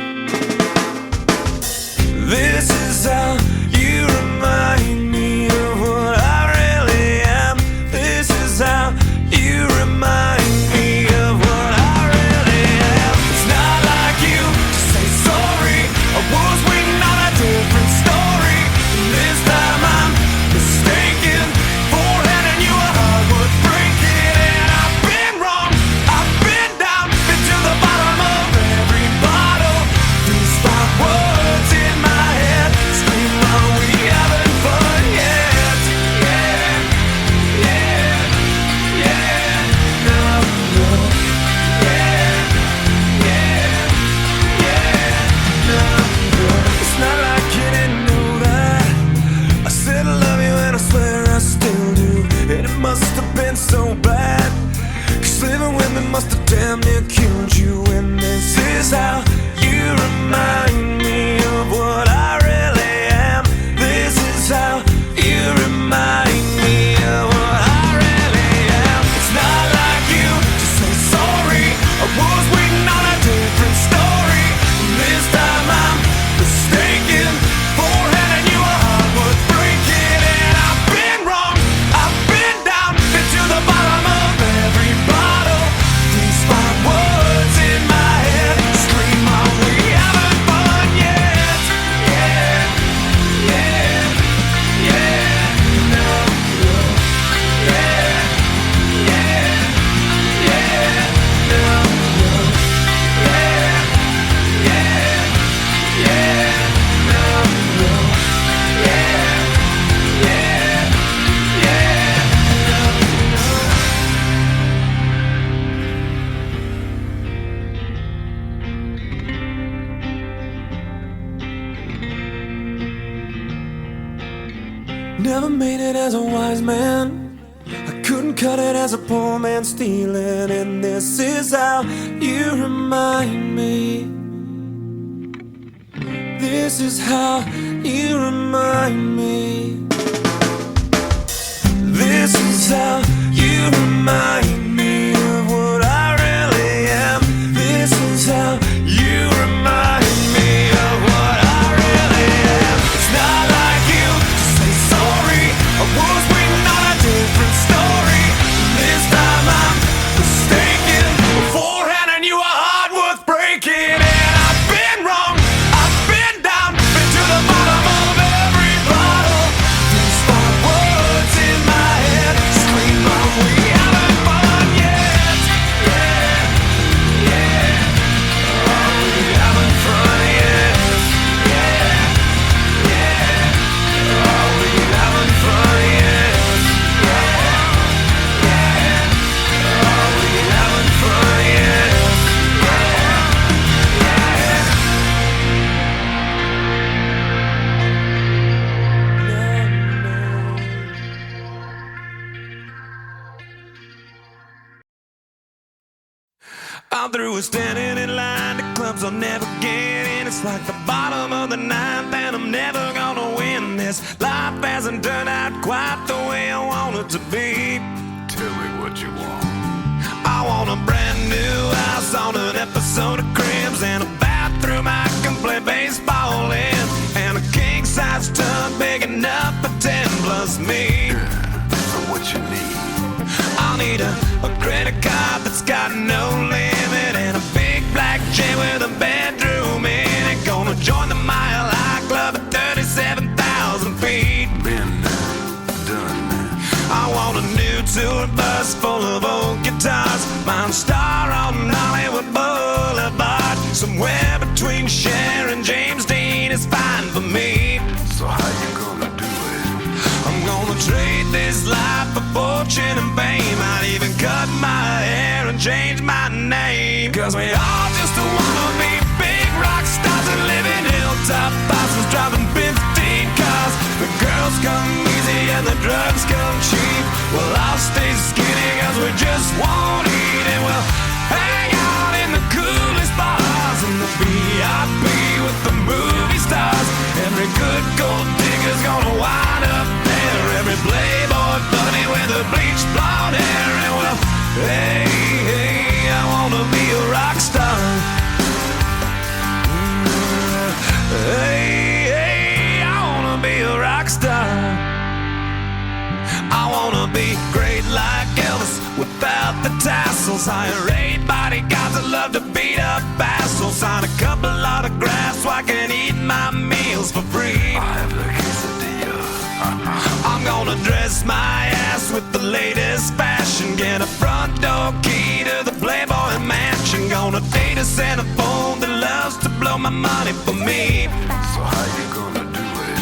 [SPEAKER 3] This is how you remind me of what I really am. This is how you remind me of what I really am. It's not like you to say sorry. I was waiting on a different story. And this time I'm mistaken for handing you a heart worth breaking. And I've been wrong, I've been down, been to the bottom of every bottle. These 5 words in my head scream, are we having fun yet? Yeah, yeah, yeah, no, no. Yeah, yeah, yeah, no, no. It's not like you didn't know that I said I love you and I swear I still do. And it must have been so bad, 'cause living with me must have damn near killed you. And this is how you remind me of what I really am. This is how you remind me of what I really am. It's not like you to say sorry. I was waiting on a different story. And this time I'm mistaken for handing you a heart worth breaking. And I've been wrong, I've been down, been to the bottom of every bottle. These 5 words in my head scream, are we having fun yet? Yeah, yeah, yeah, no, no. Yeah, yeah, yeah, no, no. Yeah, yeah, yeah, no, no. Yeah, yeah, yeah, no, no. Never made it as a wise man. I couldn't cut it as a poor man stealing. And this is how you remind me. This is how you remind me. This is how you remind me of what I really am. This is how you remind me of what I really am. It's not like you to say sorry. I was waiting on a different story. This time I'm mistaken for handing you a heart worth breaking. And I've been wrong, I've been down, been to the bottom of every bottle. These 5 words in my head scream, are we having fun yet? Yeah, yeah, are we having fun yet? Yeah, yeah, are we having fun yet? Yeah, yeah, are we having fun yet? I'm through with standing in line to clubs I'll never get in. It's like the bottom of the ninth and I'm never gonna win this. Life hasn't turned out quite the way I want it to be.
[SPEAKER 4] Tell me what you want.
[SPEAKER 3] I want a brand new house on an episode of Cribs, and a bathroom I can play baseball in, and a king-size tub big enough for 10 plus me.
[SPEAKER 4] For what you need.
[SPEAKER 3] I'll need a credit card that's got no limit, and a big black jet with a bedroom in it. Gonna join the Mile High Club at 37,000 feet.
[SPEAKER 4] Been done.
[SPEAKER 3] I want a new tour bus full of old guitars, mine star on Hollywood Boulevard. Somewhere between Cher and James Dean is fine for me.
[SPEAKER 4] So how you gonna do it?
[SPEAKER 3] I'm gonna trade this life for fortune and fame. I'd even cut my hair and change my name. 'Cause we all just wanna be big rock stars and live in hilltop houses, driving 15 cars. The girls come easy and the drugs come cheap. Well, I'll stay skinny 'cause we just won't eat, and we'll hang out in the coolest bars in the VIP with castles. Hire 8 bodyguards that love to beat up assholes. Sign a couple autographs so I can eat my meals for free.
[SPEAKER 4] I have the quesadilla.
[SPEAKER 3] I'm gonna dress my ass with the latest fashion. Get a front door key to the Playboy mansion. Gonna date a Santa phone that loves to blow my money for me.
[SPEAKER 4] So how you gonna do it?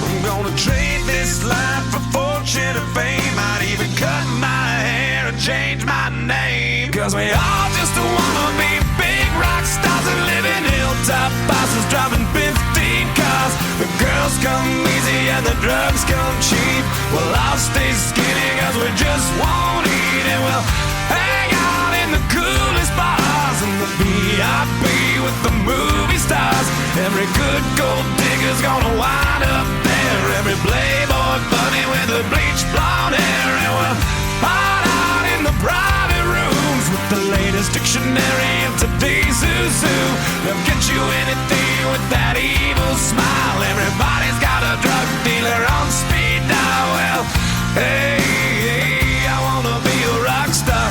[SPEAKER 3] I'm gonna trade this life for fortune and fame. I'd even cut my hair and change my name. Cause we all just wanna be big rock stars and live in hilltop bosses driving 15 cars. The girls come easy and the drugs come cheap. Well, I'll stay skinny cause we just won't eat. And we'll hang out in the coolest bars and the VIP with the movie stars. Every good gold digger's gonna wind up there. Every playboy bunny with the bleached blonde hair. And we'll hide out in the private rooms with the latest dictionary of today's who's who. They'll get you anything with that evil smile. Everybody's got a drug dealer on speed dial. Well, hey, I wanna be a rock star.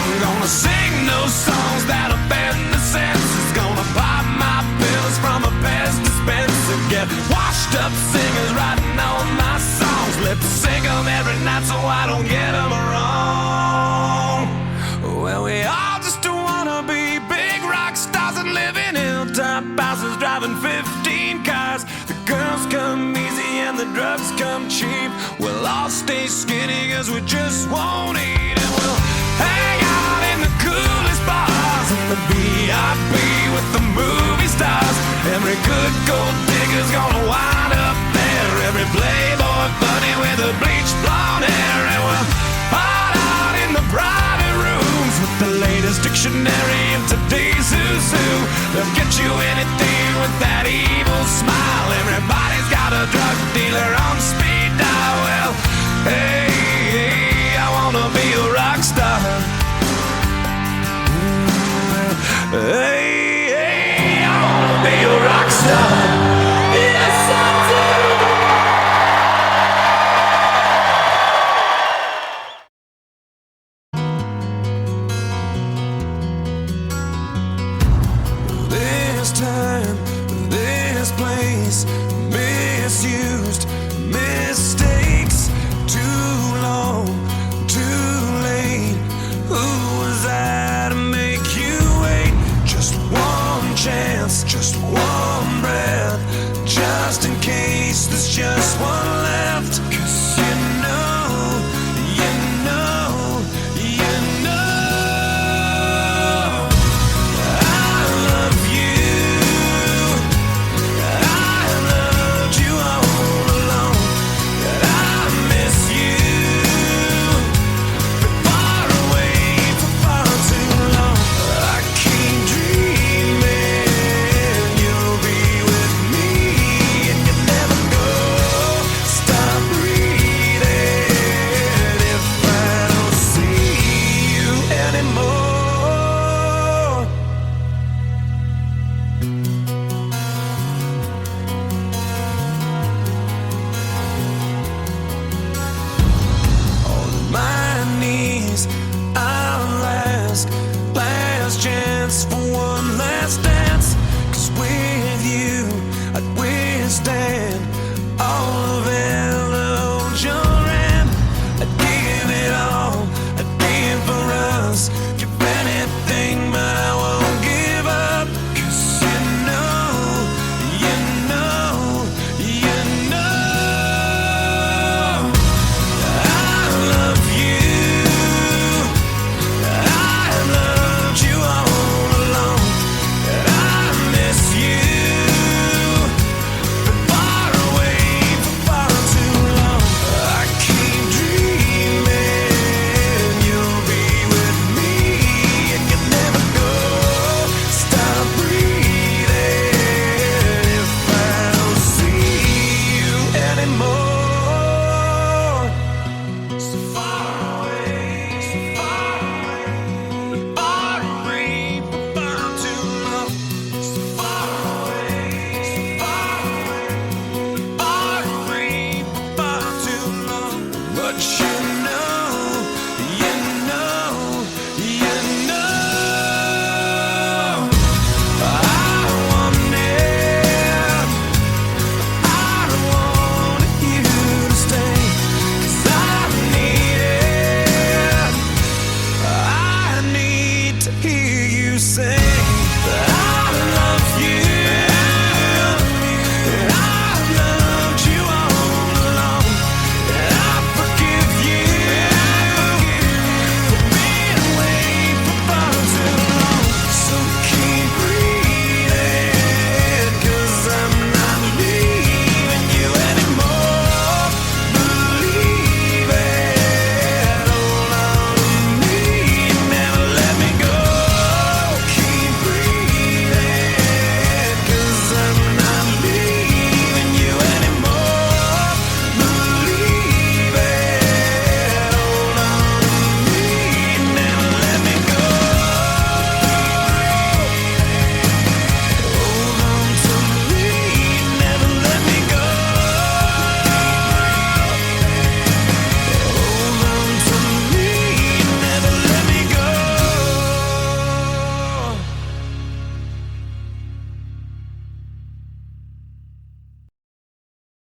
[SPEAKER 3] I'm gonna sing those songs that offend the senses. Gonna pop my pills from a Pez dispenser. Get washed up singers writing all my songs. Lip sync 'em every night so I don't get 'em wrong. Well, we all just wanna be big rock stars and live in hilltop houses driving 15 cars. The girls come easy and the drugs come cheap. We'll all stay skinny cause we just won't eat. And we'll hang out in the coolest bars and the VIP with the movie stars. Every good gold digger's gonna wind up there. Every playboy bunny with the bleached blonde hair. And we'll hide out in the private rooms with the latest dictionary of today's who's who. They'll get you anything with that evil smile. Everybody's got a drug dealer on speed dial. Well, hey, I wanna be a rock star. Hey, I wanna be a rock star. Yes, I do. This time, this place, miss you.